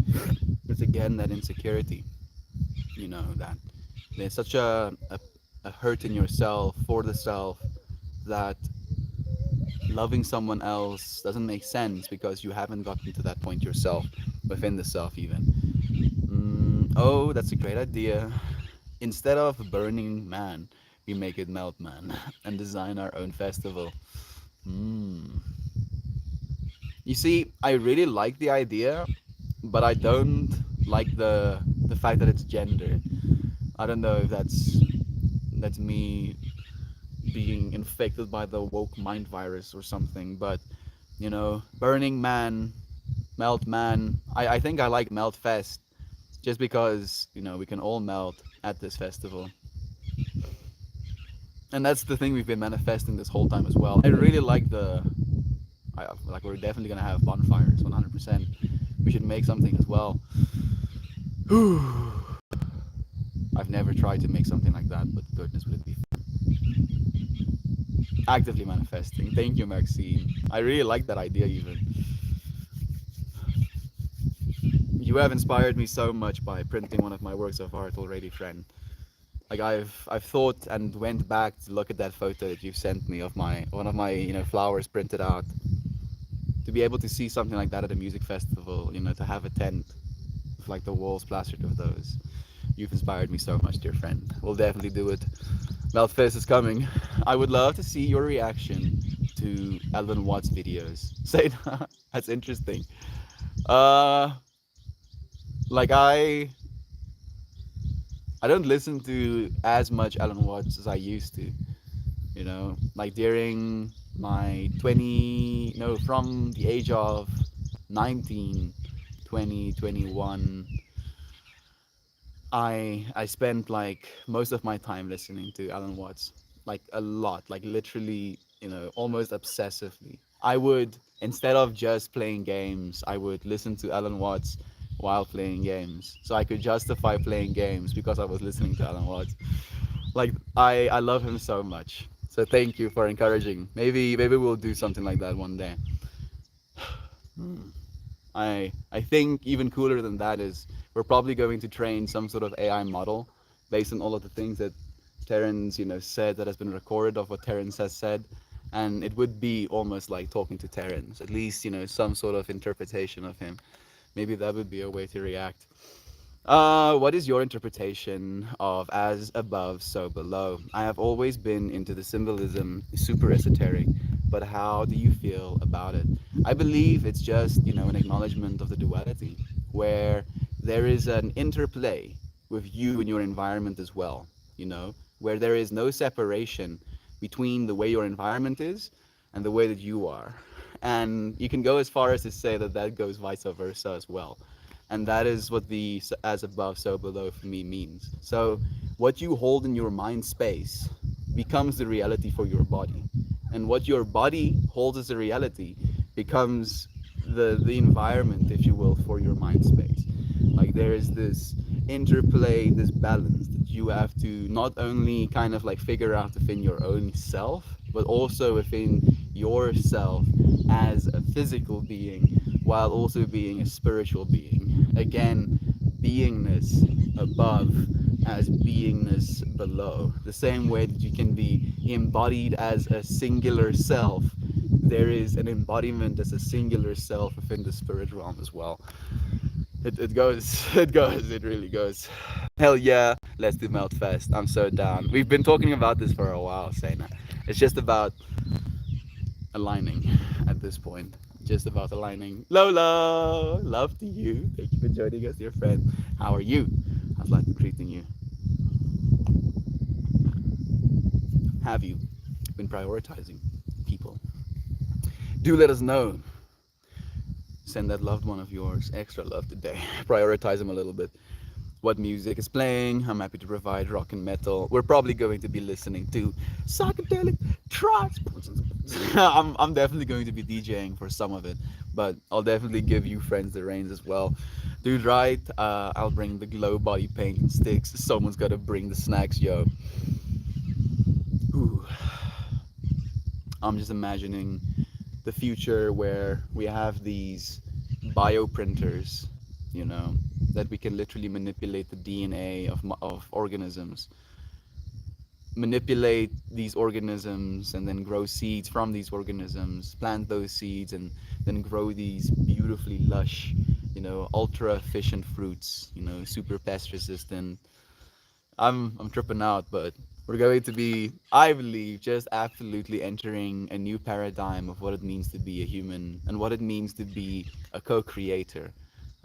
Speaker 1: again that insecurity. That there's such a hurt in yourself for the self that loving someone else doesn't make sense because you haven't gotten to that point yourself, within the self even. Oh, that's a great idea. Instead of Burning Man, we make it Melt Man and design our own festival. Mm. You see, I really like the idea, but I don't like the fact that it's gender. I don't know if that's me being infected by the woke mind virus or something, but Burning Man, Melt Man. I think I like Melt Fest just because we can all melt at this festival, and that's the thing we've been manifesting this whole time as well. I really like like we're definitely gonna have bonfires, 100%. We should make something as well. I've never tried to make something like that, but goodness, would it be actively manifesting. Thank you, Maxine. I really like that idea even. You have inspired me so much by printing one of my works of art already, friend. Like I've thought and went back to look at that photo that you've sent me of my one of my flowers printed out. To be able to see something like that at a music festival, to have a tent with like the walls plastered with those. You've inspired me so much, dear friend. We'll definitely do it. Meltfest is coming. I would love to see your reaction to Alan Watts videos. Say that's interesting. Uh, like I don't listen to as much Alan Watts as I used to. Like during my 20, no, from the age of 19, 20, 21, I spent like most of my time listening to Alan Watts, like a lot, like literally, almost obsessively. I would, instead of just playing games, I would listen to Alan Watts while playing games, so I could justify playing games because I was listening to Alan Watts. Like I love him so much. So thank you for encouraging. Maybe we'll do something like that one day. Hmm. I think even cooler than that is we're probably going to train some sort of AI model based on all of the things that Terence, said, that has been recorded of what Terence has said, and it would be almost like talking to Terence, at least some sort of interpretation of him. Maybe that would be a way to react. What is your interpretation of as above, so below? I have always been into the symbolism, super esoteric, but how do you feel about it? I believe it's just, an acknowledgement of the duality, where there is an interplay with you and your environment as well, where there is no separation between the way your environment is and the way that you are. And you can go as far as to say that that goes vice versa as well. And that is what the as above, so below for me means. So, what you hold in your mind space becomes the reality for your body. And what your body holds as a reality becomes the environment, if you will, for your mind space. Like there is this interplay, this balance that you have to not only kind of like figure out within your own self, but also within yourself as a physical being while also being a spiritual being. Again, beingness above as beingness below. The same way that you can be embodied as a singular self, there is an embodiment as a singular self within the spirit realm as well. It goes, it goes, it really goes. Hell yeah, let's do Meltfest. I'm so down. We've been talking about this for a while, Sena. It's just about aligning at this point. Just about aligning. Lola, love to you. Thank you for joining us, dear friend. How are you? How's life been treating you? Have you been prioritizing people? Do let us know. Send that loved one of yours extra love today. Prioritize them a little bit. What music is playing? I'm happy to provide rock and metal. We're probably going to be listening to psychedelic trance. I'm definitely going to be DJing for some of it, but I'll definitely give you friends the reins as well. Dude, right? I'll bring the glow body paint and sticks. Someone's got to bring the snacks, yo. Ooh. I'm just imagining the future where we have these bioprinters, you know, that we can literally manipulate the DNA of organisms, manipulate these organisms, and then grow seeds from these organisms, plant those seeds, and then grow these beautifully lush, you know, ultra efficient fruits, you know, super pest resistant. I'm tripping out, but we're going to be, I believe, just absolutely entering a new paradigm of what it means to be a human and what it means to be a co-creator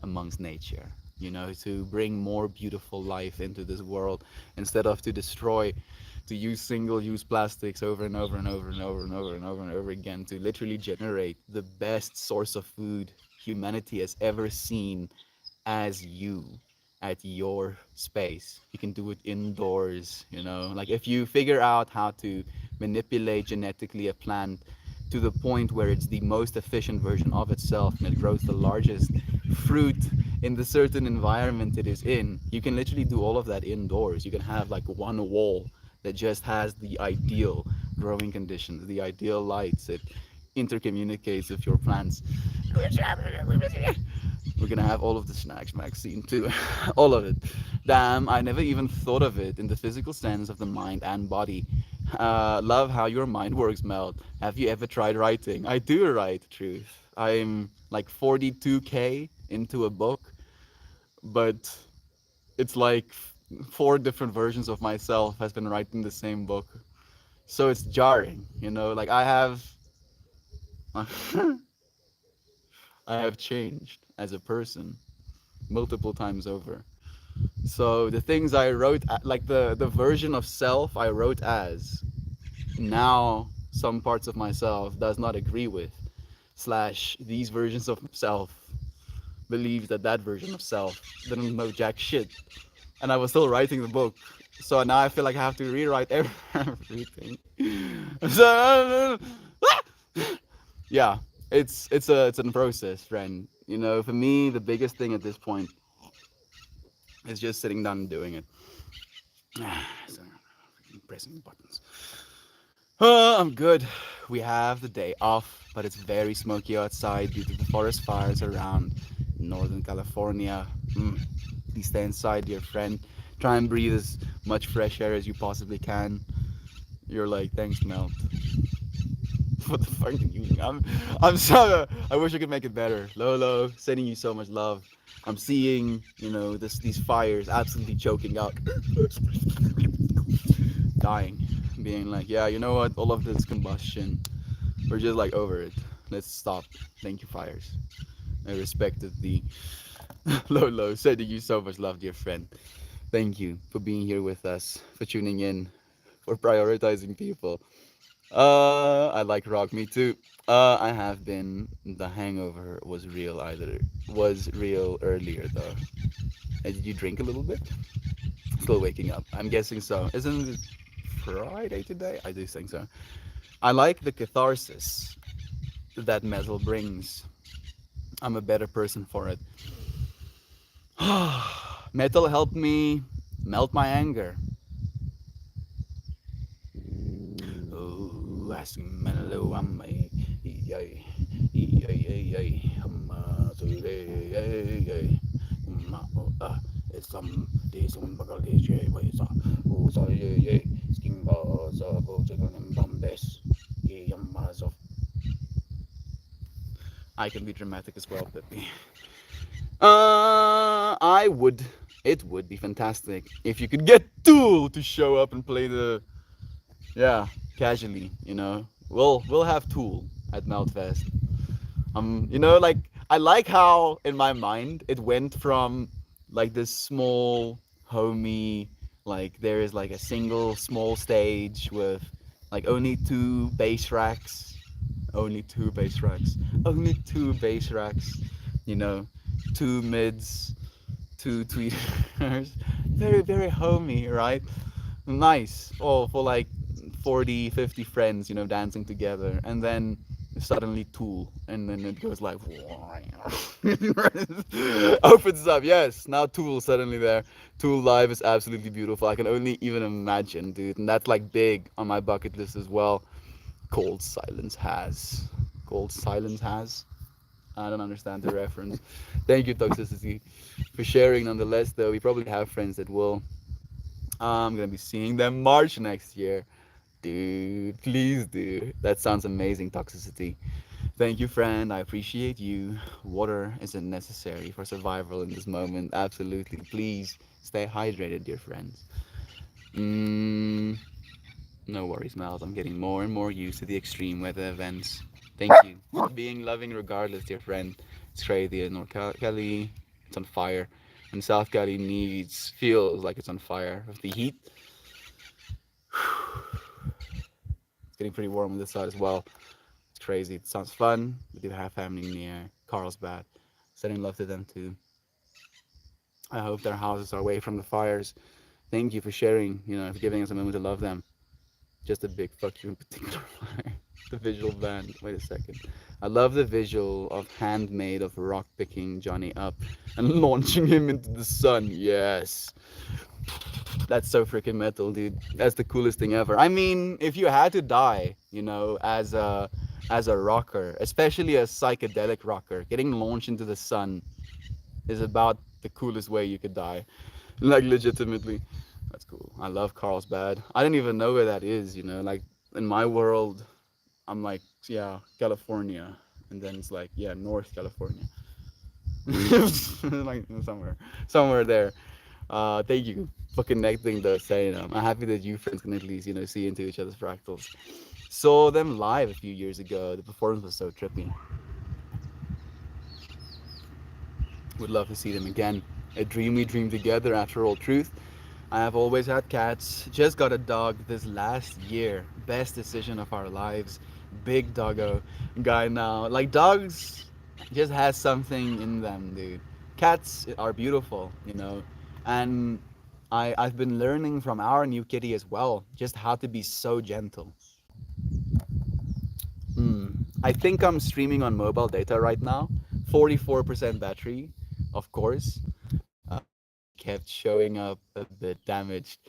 Speaker 1: amongst nature. You know, to bring more beautiful life into this world instead of to destroy, to use single-use plastics over and over and over and over and over and over and over again, to literally generate the best source of food humanity has ever seen as you at your space. You can do it indoors, you know. Like if you figure out how to manipulate genetically a plant to the point where it's the most efficient version of itself and it grows the largest fruit in the certain environment it is in, you can literally do all of that indoors. You can have like one wall that just has the ideal growing conditions, the ideal lights. It intercommunicates with your plants. We're gonna have all of the snacks, Maxine, too. All of it. Damn, I never even thought of it in the physical sense of the mind and body. Love how your mind works, Mel. Have you ever tried writing? I do write, truth. I'm like 42K into a book, but it's like four different versions of myself has been writing the same book. So it's jarring, you know, like I have I have changed as a person multiple times over. So the things I wrote, like the version of self I wrote as, now some parts of myself does not agree with, slash these versions of self believes that that version of self didn't know jack shit, and I was still writing the book. So now I feel like I have to rewrite everything. So yeah, it's a process, friend. You know, for me, the biggest thing at this point is just sitting down and doing it. So, pressing buttons. I'm good. We have the day off, but it's very smoky outside due to the forest fires around Northern California. Please stay inside, dear friend. Try and breathe as much fresh air as you possibly can. You're like, thanks, Melt. What the fuck are you using? I'm sorry. I wish I could make it better. Lolo, sending you so much love. I'm seeing, you know, these fires absolutely choking out, dying, being like, yeah, you know what? All of this combustion, we're just like over it. Let's stop. Thank you, fires. I respected the Lolo, sending you so much love, dear friend. Thank you for being here with us, for tuning in, for prioritizing people. I like rock. Me too. I have been. The hangover was real earlier though. Did you drink a little bit? Still waking up. I'm guessing so. Isn't it Friday today? I do think so. I like the catharsis that metal brings. I'm a better person for it. Metal helped me melt my anger. Oh, asking mellow, I'm a yay, yay, it's this bagal DJ, wait, who's a yay, skin bars of chicken and bombes, of. I can be dramatic as well, but I would. It would be fantastic if you could get Tool to show up and play the yeah casually. We'll have Tool at Meltfest. Like I like how in my mind it went from like this small homey, like there is like a single small stage with like only two bass racks, only two bass racks, you know, two mids, two tweeters, very homey, right? Nice. Oh, for like 40, 50 friends, dancing together. And then suddenly Tool. And then it goes like, opens up. Yes, now Tool suddenly there. Tool live is absolutely beautiful. I can only even imagine, dude. And that's like big on my bucket list as well. Cold Silence has. Cold Silence has. I don't understand the reference. Thank you, Toxicity, for sharing nonetheless, though. We probably have friends that will. I'm gonna be seeing them March next year. Dude, please do. That sounds amazing, Toxicity. Thank you, friend. I appreciate you. Water isn't necessary for survival in this moment. Absolutely. Please stay hydrated, dear friends. Mm, no worries, Miles. I'm getting more and more used to the extreme weather events. Thank you for being loving regardless, dear friend. It's crazy in North Cali. It's on fire. And South Cali feels like it's on fire with the heat. It's getting pretty warm on this side as well. It's crazy. It sounds fun. We do have family near Carlsbad. Sending love to them too. I hope their houses are away from the fires. Thank you for sharing, for giving us a moment to love them. Just a big fuck you in particular. The visual band. Wait a second. I love the visual of Handmade of rock picking Johnny up and launching him into the sun. Yes. That's so freaking metal, dude. That's the coolest thing ever. I mean, if you had to die, as a rocker, especially a psychedelic rocker, getting launched into the sun is about the coolest way you could die. Like legitimately. That's cool. I love Carlsbad. I didn't even know where that is. Like in my world, I'm like, yeah, California. And then it's like, yeah, North California. Like somewhere there. Thank you for connecting the saying. I'm happy that you friends can at least, see into each other's fractals. Saw them live a few years ago. The performance was so trippy. Would love to see them again. A dream we dreamed together after all truth. I have always had cats. Just got a dog this last year. Best decision of our lives. Big doggo guy now. Like dogs just has something in them, dude. Cats are beautiful. And I've been learning from our new kitty as well, just how to be so gentle. I think I'm streaming on mobile data right now. 44% battery, of course. Kept showing up a bit damaged.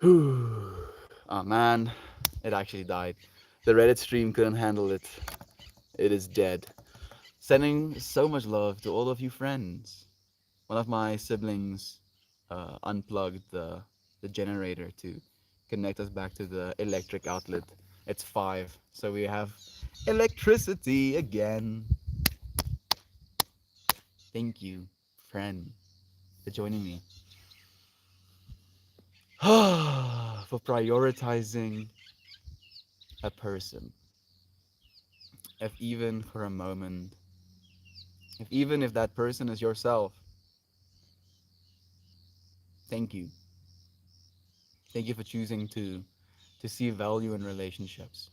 Speaker 1: Oh man, it actually died. The Reddit stream couldn't handle it. It is dead. Sending so much love to all of you friends. One of my siblings unplugged the generator to connect us back to the electric outlet. It's 5, so we have electricity again. Thank you, friend, for joining me. For prioritizing a person, if even for a moment, if that person is yourself. Thank you. Thank you for choosing to to see value in relationships.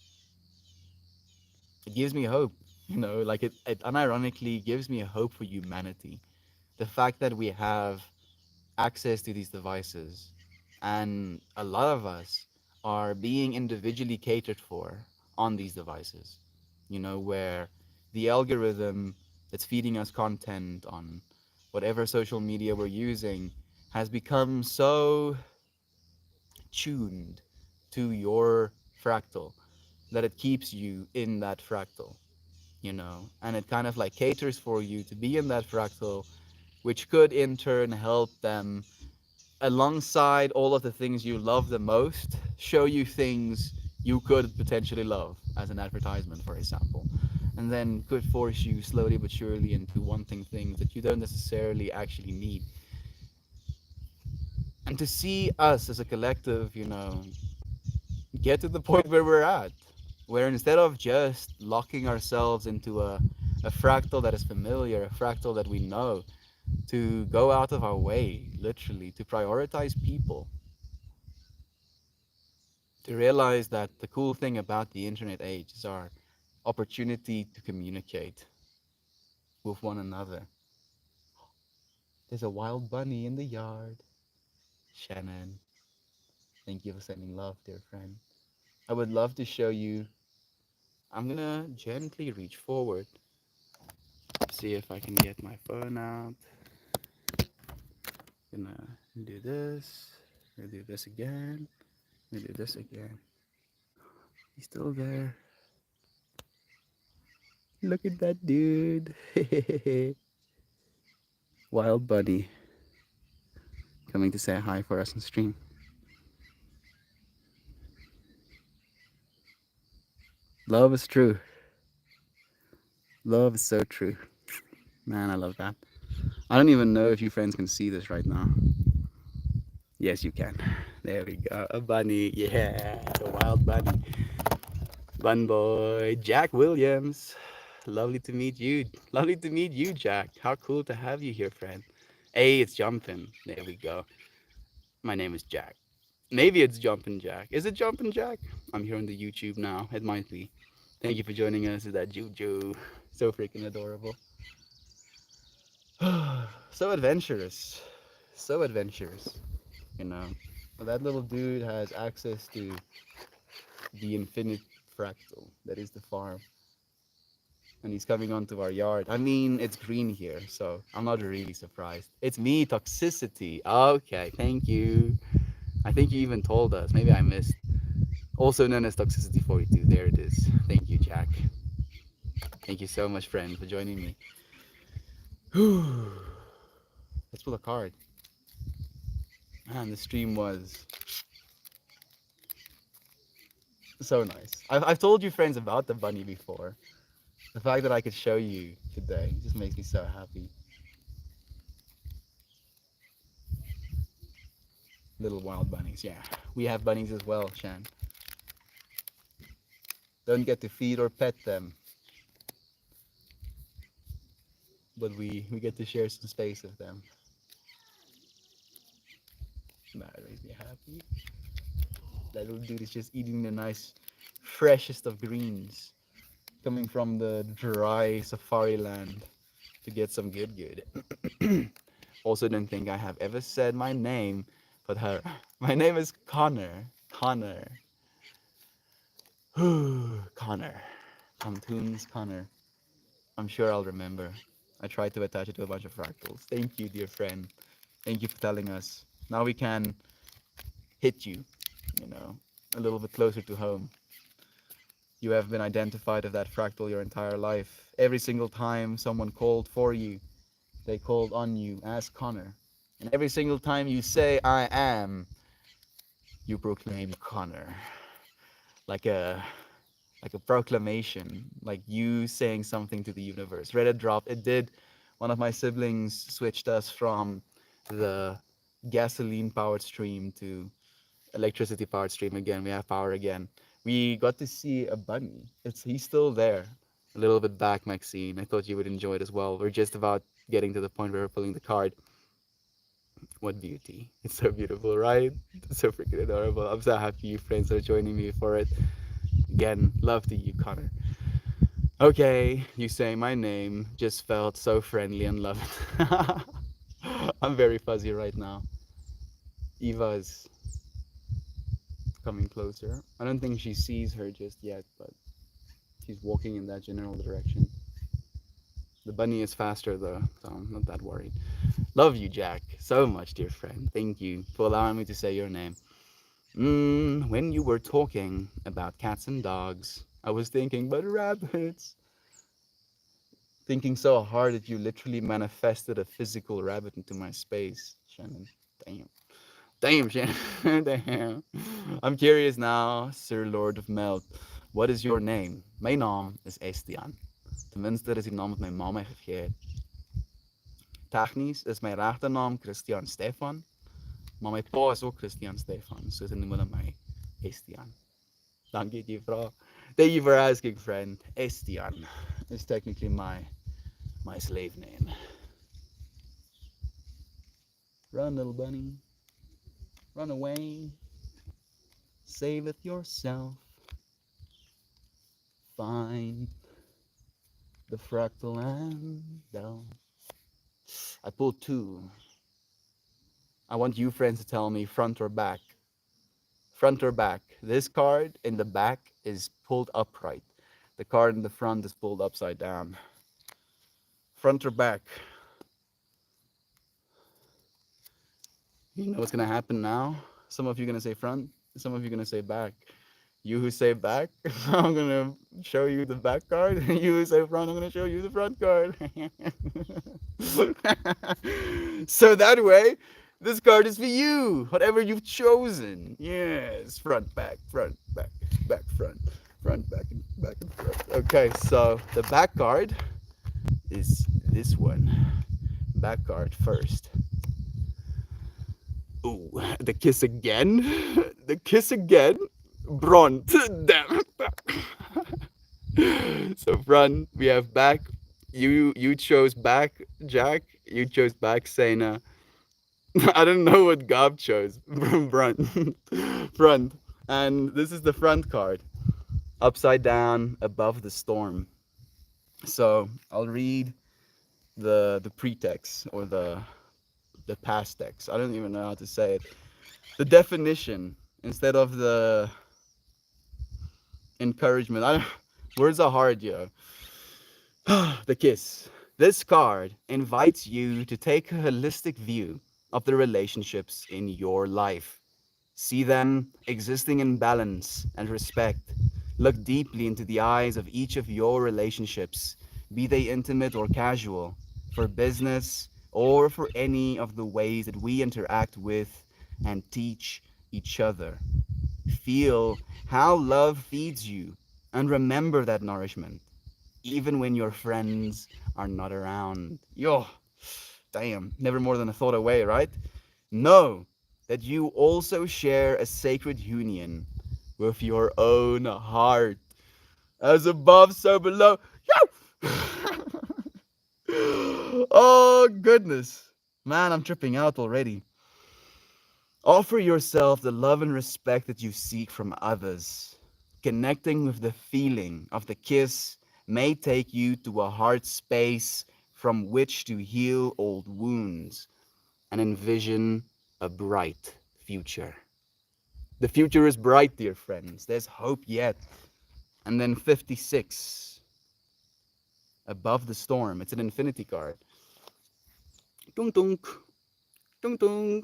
Speaker 1: It gives me hope, like it unironically gives me a hope for humanity. The fact that we have access to these devices, and a lot of us are being individually catered for on these devices, where the algorithm that's feeding us content on whatever social media we're using has become so tuned to your fractal that it keeps you in that fractal, and it kind of like caters for you to be in that fractal, which could in turn help them, alongside all of the things you love the most, show you things you could potentially love as an advertisement, for example, and then could force you slowly but surely into wanting things that you don't necessarily actually need. And to see us as a collective, get to the point where we're at, where instead of just locking ourselves into a fractal that is familiar, a fractal that we know, to go out of our way, literally, to prioritize people, to realize that the cool thing about the internet age is our opportunity to communicate with one another. There's a wild bunny in the yard. Shannon, thank you for sending love, dear friend. I would love to show you. I'm gonna gently reach forward, see if I can get my phone out. Gonna do this, gonna do this again, gonna do this again. He's still there. Look at that dude. Wild bunny coming to say hi for us on stream. Love is true. Love is so true. Man, I love that. I don't even know if you friends can see this right now. Yes, you can. There we go. A bunny. Yeah, a wild bunny. Bun boy. Jack Williams. Lovely to meet you. Lovely to meet you, Jack. How cool to have you here, friend. Hey, it's Jumpin'. There we go. My name is Jack. Maybe it's Jumpin' Jack. Is it Jumpin' Jack? I'm here on the YouTube now. It might be. Thank you for joining us. Is that Juju? So freaking adorable. So adventurous. So adventurous. You know. That little dude has access to the infinite fractal that is the farm. And he's coming onto our yard. I mean, it's green here, so I'm not really surprised. It's me, Toxicity. Okay, thank you. I think you even told us. Maybe I missed. Also known as Toxicity 42. There it is. Thank you, Jack. Thank you so much, friend, for joining me. Let's pull a card. Man, the stream was so nice. I've told you friends about the bunny before. The fact that I could show you today just makes me so happy. Little wild bunnies, yeah. We have bunnies as well, Shan. Don't get to feed or pet them, but we get to share some space with them. That makes me happy. That little dude is just eating the nice, freshest of greens, coming from the dry safari land to get some good. Also, don't think I have ever said my name, but her. My name is Connor. Connor. Connor. Pontoons Connor. I'm sure I'll remember. I tried to attach it to a bunch of fractals. Thank you, dear friend. Thank you for telling us. Now we can hit you, you know, a little bit closer to home. You have been identified as that fractal your entire life. Every single time someone called for you, they called on you as Connor. And every single time you say, I am, you proclaim Connor. Like a like a proclamation, like you saying something to the universe. Reddit dropped. It did. One of my siblings switched us from the gasoline powered stream to electricity powered stream again. We have power again. We got to see a bunny. He's still there. A little bit back, Maxine. I thought you would enjoy it as well. We're just about getting to the point where we're pulling the card. What beauty. It's so beautiful, right? It's so freaking adorable. I'm so happy you friends are joining me for it. Again, love to you, Connor. Okay, you say my name just felt so friendly and loving. I'm very fuzzy right now. Eva is coming closer. I don't think she sees her just yet, but she's walking in that general direction. The bunny is faster though, so I'm not that worried. Love you, Jack, so much, dear friend. Thank you for allowing me to say your name. When you were talking about cats and dogs, I was thinking about rabbits. Thinking so hard that you literally manifested a physical rabbit into my space, Shannon. Damn. Damn, Shannon. Damn. I'm curious now, Sir Lord of Melt. What is your name? Mijn naam is Estian. Tenminste, dat is die naam wat my ma my gegee het. Tegnies is my regte naam Christian Stefan, maar my pa is ook Christian Stefan, so hulle noem hulle my Estian. Dankie dat jy vra. Thank you for asking, friend. Estian is technically my slave name. Run, little bunny. Run away. Save it yourself. Find the fractal bell. I pulled two. I want you friends to tell me front or back. Front or back. This card in the back is pulled upright. The card in the front is pulled upside down. Front or back. You know what's gonna happen now? Some of you are gonna say front, some of you are gonna say back. You who say back, I'm gonna show you the back card. You who say front, I'm gonna show you the front card. So that way, this card is for you. Whatever you've chosen. Yes, front, back, front, back, back, front, back, and front. Okay, so the back card is this one. Back card first. Ooh, the kiss again. The kiss again. Bront. Damn. So front, we have back. You chose back, Jack. You chose back, Sena. I don't know what Gob chose. Front. Front. And this is the front card. Upside down, above the storm. So I'll read the pretext or the past text. I don't even know how to say it. The definition instead of the encouragement. Words are hard, yo. The kiss. This card invites you to take a holistic view of the relationships in your life. See them existing in balance and respect. Look deeply into the eyes of each of your relationships, be they intimate or casual, for business or for any of the ways that we interact with and teach each other. Feel how love feeds you and remember that nourishment, even when your friends are not around. Yo, damn, never more than a thought away, right? Know that you also share a sacred union with your own heart. As above, so below. Yo! Oh, goodness. Man, I'm tripping out already. Offer yourself the love and respect that you seek from others. Connecting with the feeling of the kiss may take you to a heart space from which to heal old wounds and envision a bright future. The future is bright, dear friends. There's hope yet. And then 56, above the storm. It's an infinity card. Tung tung, tung tung.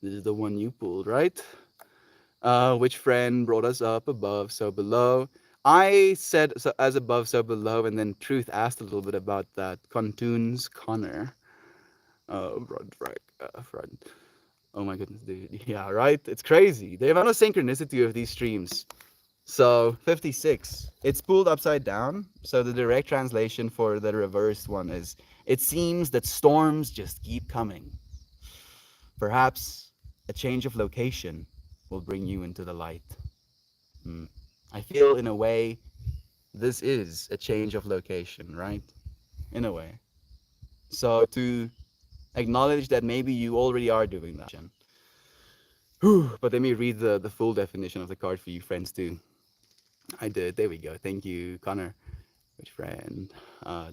Speaker 1: This is the one you pulled, right? Which friend brought us up above, so below? I said so, as above, so below, and then Truth asked a little bit about that. Contoons Connor. Front. Oh my goodness, dude. Yeah, right? It's crazy. The amount of synchronicity of these streams. So 56. It's pulled upside down. So the direct translation for the reversed one is, it seems that storms just keep coming. Perhaps a change of location will bring you into the light. I feel in a way this is a change of location, right? In a way. So to acknowledge that maybe you already are doing that. Whew, but let me read the full definition of the card for you friends too. I did. There we go. Thank you, Connor. Good friend.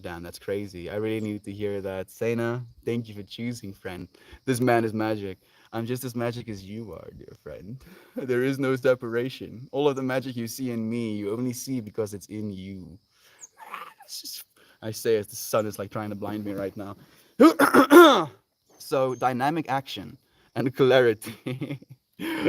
Speaker 1: Damn, that's crazy. I really need to hear that. Sena, thank you for choosing, friend. This man is magic. I'm just as magic as you are, dear friend. There is no separation. All of the magic you see in me, you only see because it's in you. It's just, I say as the sun is like trying to blind me right now. So, dynamic action and clarity.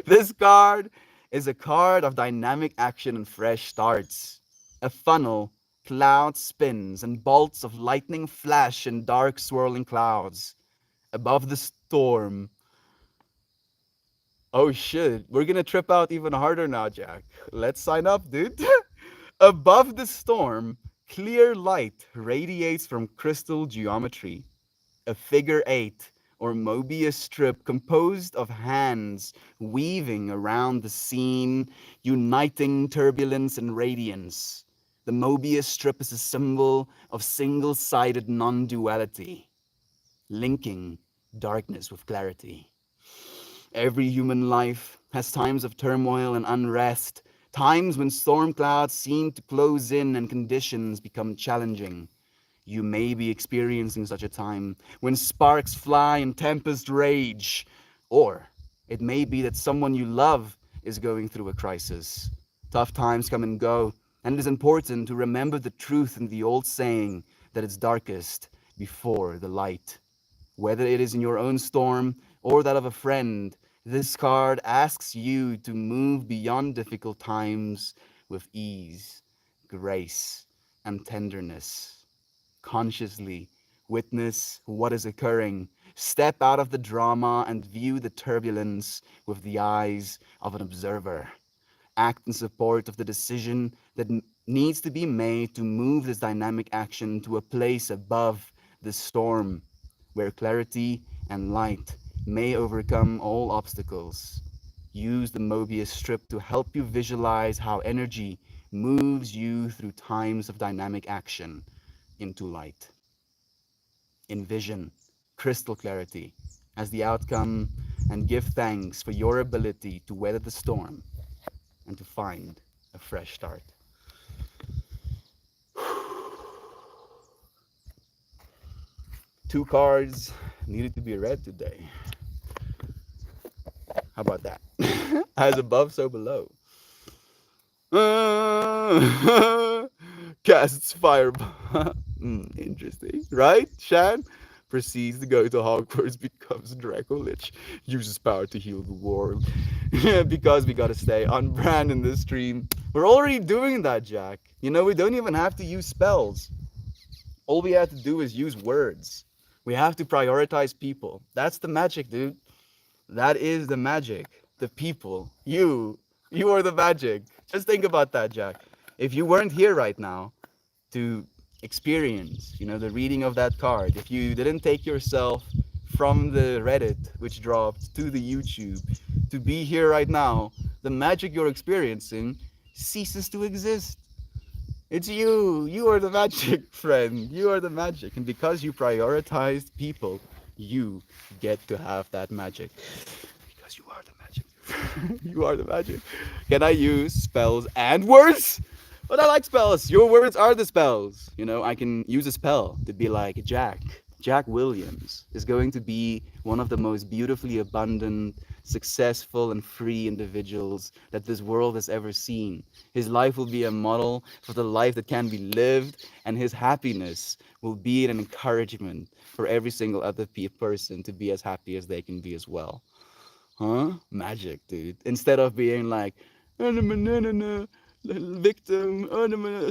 Speaker 1: This card is a card of dynamic action and fresh starts. A funnel, cloud spins, and bolts of lightning flash in dark swirling clouds. Above the storm. Oh shit, we're gonna trip out even harder now, Jack. Let's sign up, dude. Above the storm, clear light radiates from crystal geometry. A figure eight or Mobius strip composed of hands weaving around the scene, uniting turbulence and radiance. The Mobius strip is a symbol of single sided non duality, linking darkness with clarity. Every human life has times of turmoil and unrest, times when storm clouds seem to close in and conditions become challenging. You may be experiencing such a time when sparks fly and tempests rage. Or it may be that someone you love is going through a crisis. Tough times come and go, and it is important to remember the truth in the old saying that it's darkest before the light. Whether it is in your own storm or that of a friend, this card asks you to move beyond difficult times with ease, grace, and tenderness. Consciously witness what is occurring. Step out of the drama and view the turbulence with the eyes of an observer. Act in support of the decision that needs to be made to move this dynamic action to a place above the storm, where clarity and light may overcome all obstacles. Use the Mobius strip to help you visualize how energy moves you through times of dynamic action into light. Envision crystal clarity as the outcome and give thanks for your ability to weather the storm and to find a fresh start. Two cards needed to be read today. How about that? As above, so below. Casts fireball. Interesting, right? Shan proceeds to go to Hogwarts, becomes Draco Lich, uses power to heal the world. Because we gotta stay on brand in this stream. We're already doing that, Jack. You know, we don't even have to use spells. All we have to do is use words. We have to prioritize people. That's the magic, dude. That is the magic. The people. You are the magic. Just think about that, Jack. If you weren't here right now to experience, the reading of that card, if you didn't take yourself from the Reddit, which dropped, to the YouTube, to be here right now, the magic you're experiencing ceases to exist. It's you. You are the magic, friend. You are the magic. And because you prioritized people, you get to have that magic. Because you are the magic. You are the magic. Can I use spells and words? But I like spells. Your words are the spells. I can use a spell to be like Jack. Jack Williams is going to be one of the most beautifully abundant, successful, and free individuals that this world has ever seen. His life will be a model for the life that can be lived, and his happiness will be an encouragement for every single other person to be as happy as they can be as well. Huh? Magic, dude. Instead of being like, victim,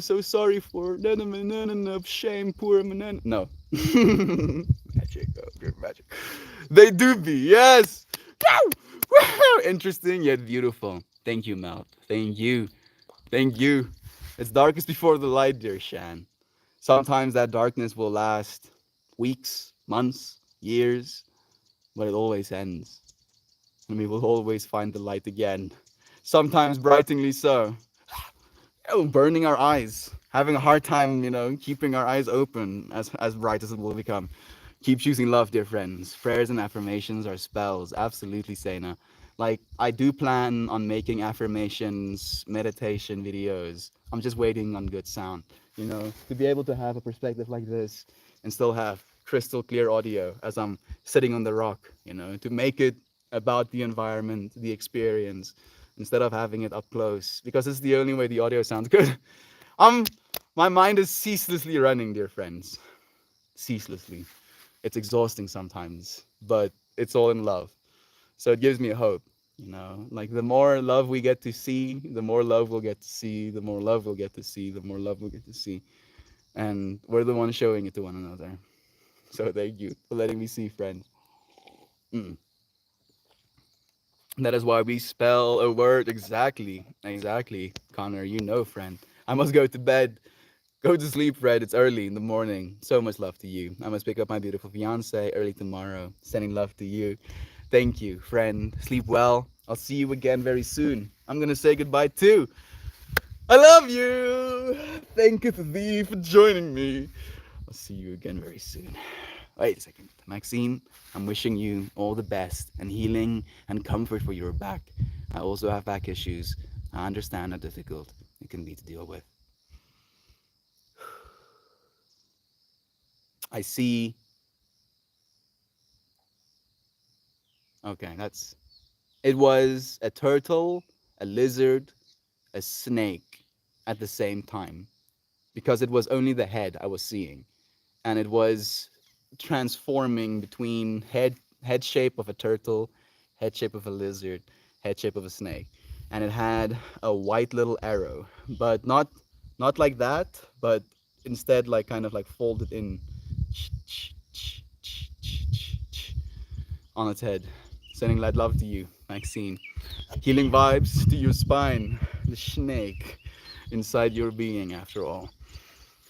Speaker 1: so sorry for shame, poor banana. No. Magic, oh, good magic. They do be, yes. Interesting yet beautiful. Thank you, Mel. Thank you. Thank you. It's darkest before the light, dear Shan. Sometimes that darkness will last weeks, months, years, but it always ends. And we will always find the light again. Sometimes brighteningly so. oh, burning our eyes, having a hard time, keeping our eyes open as bright as it will become. Keep choosing love, dear friends. Prayers and affirmations are spells. Absolutely, Sena. Like, I do plan on making affirmations, meditation videos. I'm just waiting on good sound, to be able to have a perspective like this and still have crystal clear audio as I'm sitting on the rock, to make it about the environment, the experience, instead of having it up close, because it's the only way the audio sounds good. Um, my mind is ceaselessly running, dear friends. Ceaselessly. It's exhausting sometimes, but it's all in love. So it gives me hope, like the more love we get to see, the more love we'll get to see, the more love we'll get to see, the more love we'll get to see. And we're the ones showing it to one another. So thank you for letting me see, friend. Mm. That is why we spell a word exactly. Exactly, Connor. Friend. I must go to bed. Go to sleep, Fred. It's early in the morning. So much love to you. I must pick up my beautiful fiance early tomorrow. Sending love to you. Thank you, friend. Sleep well. I'll see you again very soon. I'm gonna say goodbye too. I love you. Thank you to thee for joining me. I'll see you again very soon. Wait a second. Maxine, I'm wishing you all the best and healing and comfort for your back. I also have back issues. I understand how difficult it can be to deal with. I see. Okay, that's. It was a turtle, a lizard, a snake at the same time because it was only the head I was seeing, and it was transforming between head shape of a turtle, head shape of a lizard, head shape of a snake, and it had a white little arrow, but not like that, but instead like kind of like folded in on its head, sending light love to you, Maxine. Healing vibes to your spine, the snake inside your being, after all.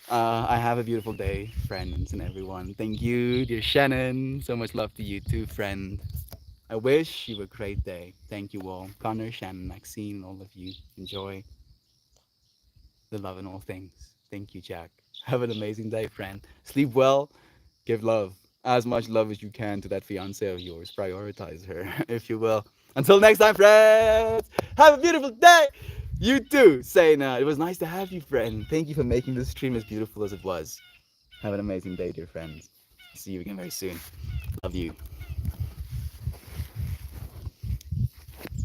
Speaker 1: I have a beautiful day, friends and everyone. Thank you, dear Shannon. So much love to you too, friend. I wish you a great day. Thank you all. Connor, Shannon, Maxine, all of you. Enjoy the love in all things. Thank you, Jack. Have an amazing day, friend. Sleep well. Give love. As much love as you can to that fiance of yours. Prioritize her, if you will. Until next time, friends. Have a beautiful day. You too, Sayna. It was nice to have you, friend. Thank you for making this stream as beautiful as it was. Have an amazing day, dear friends. See you again very soon. Love you.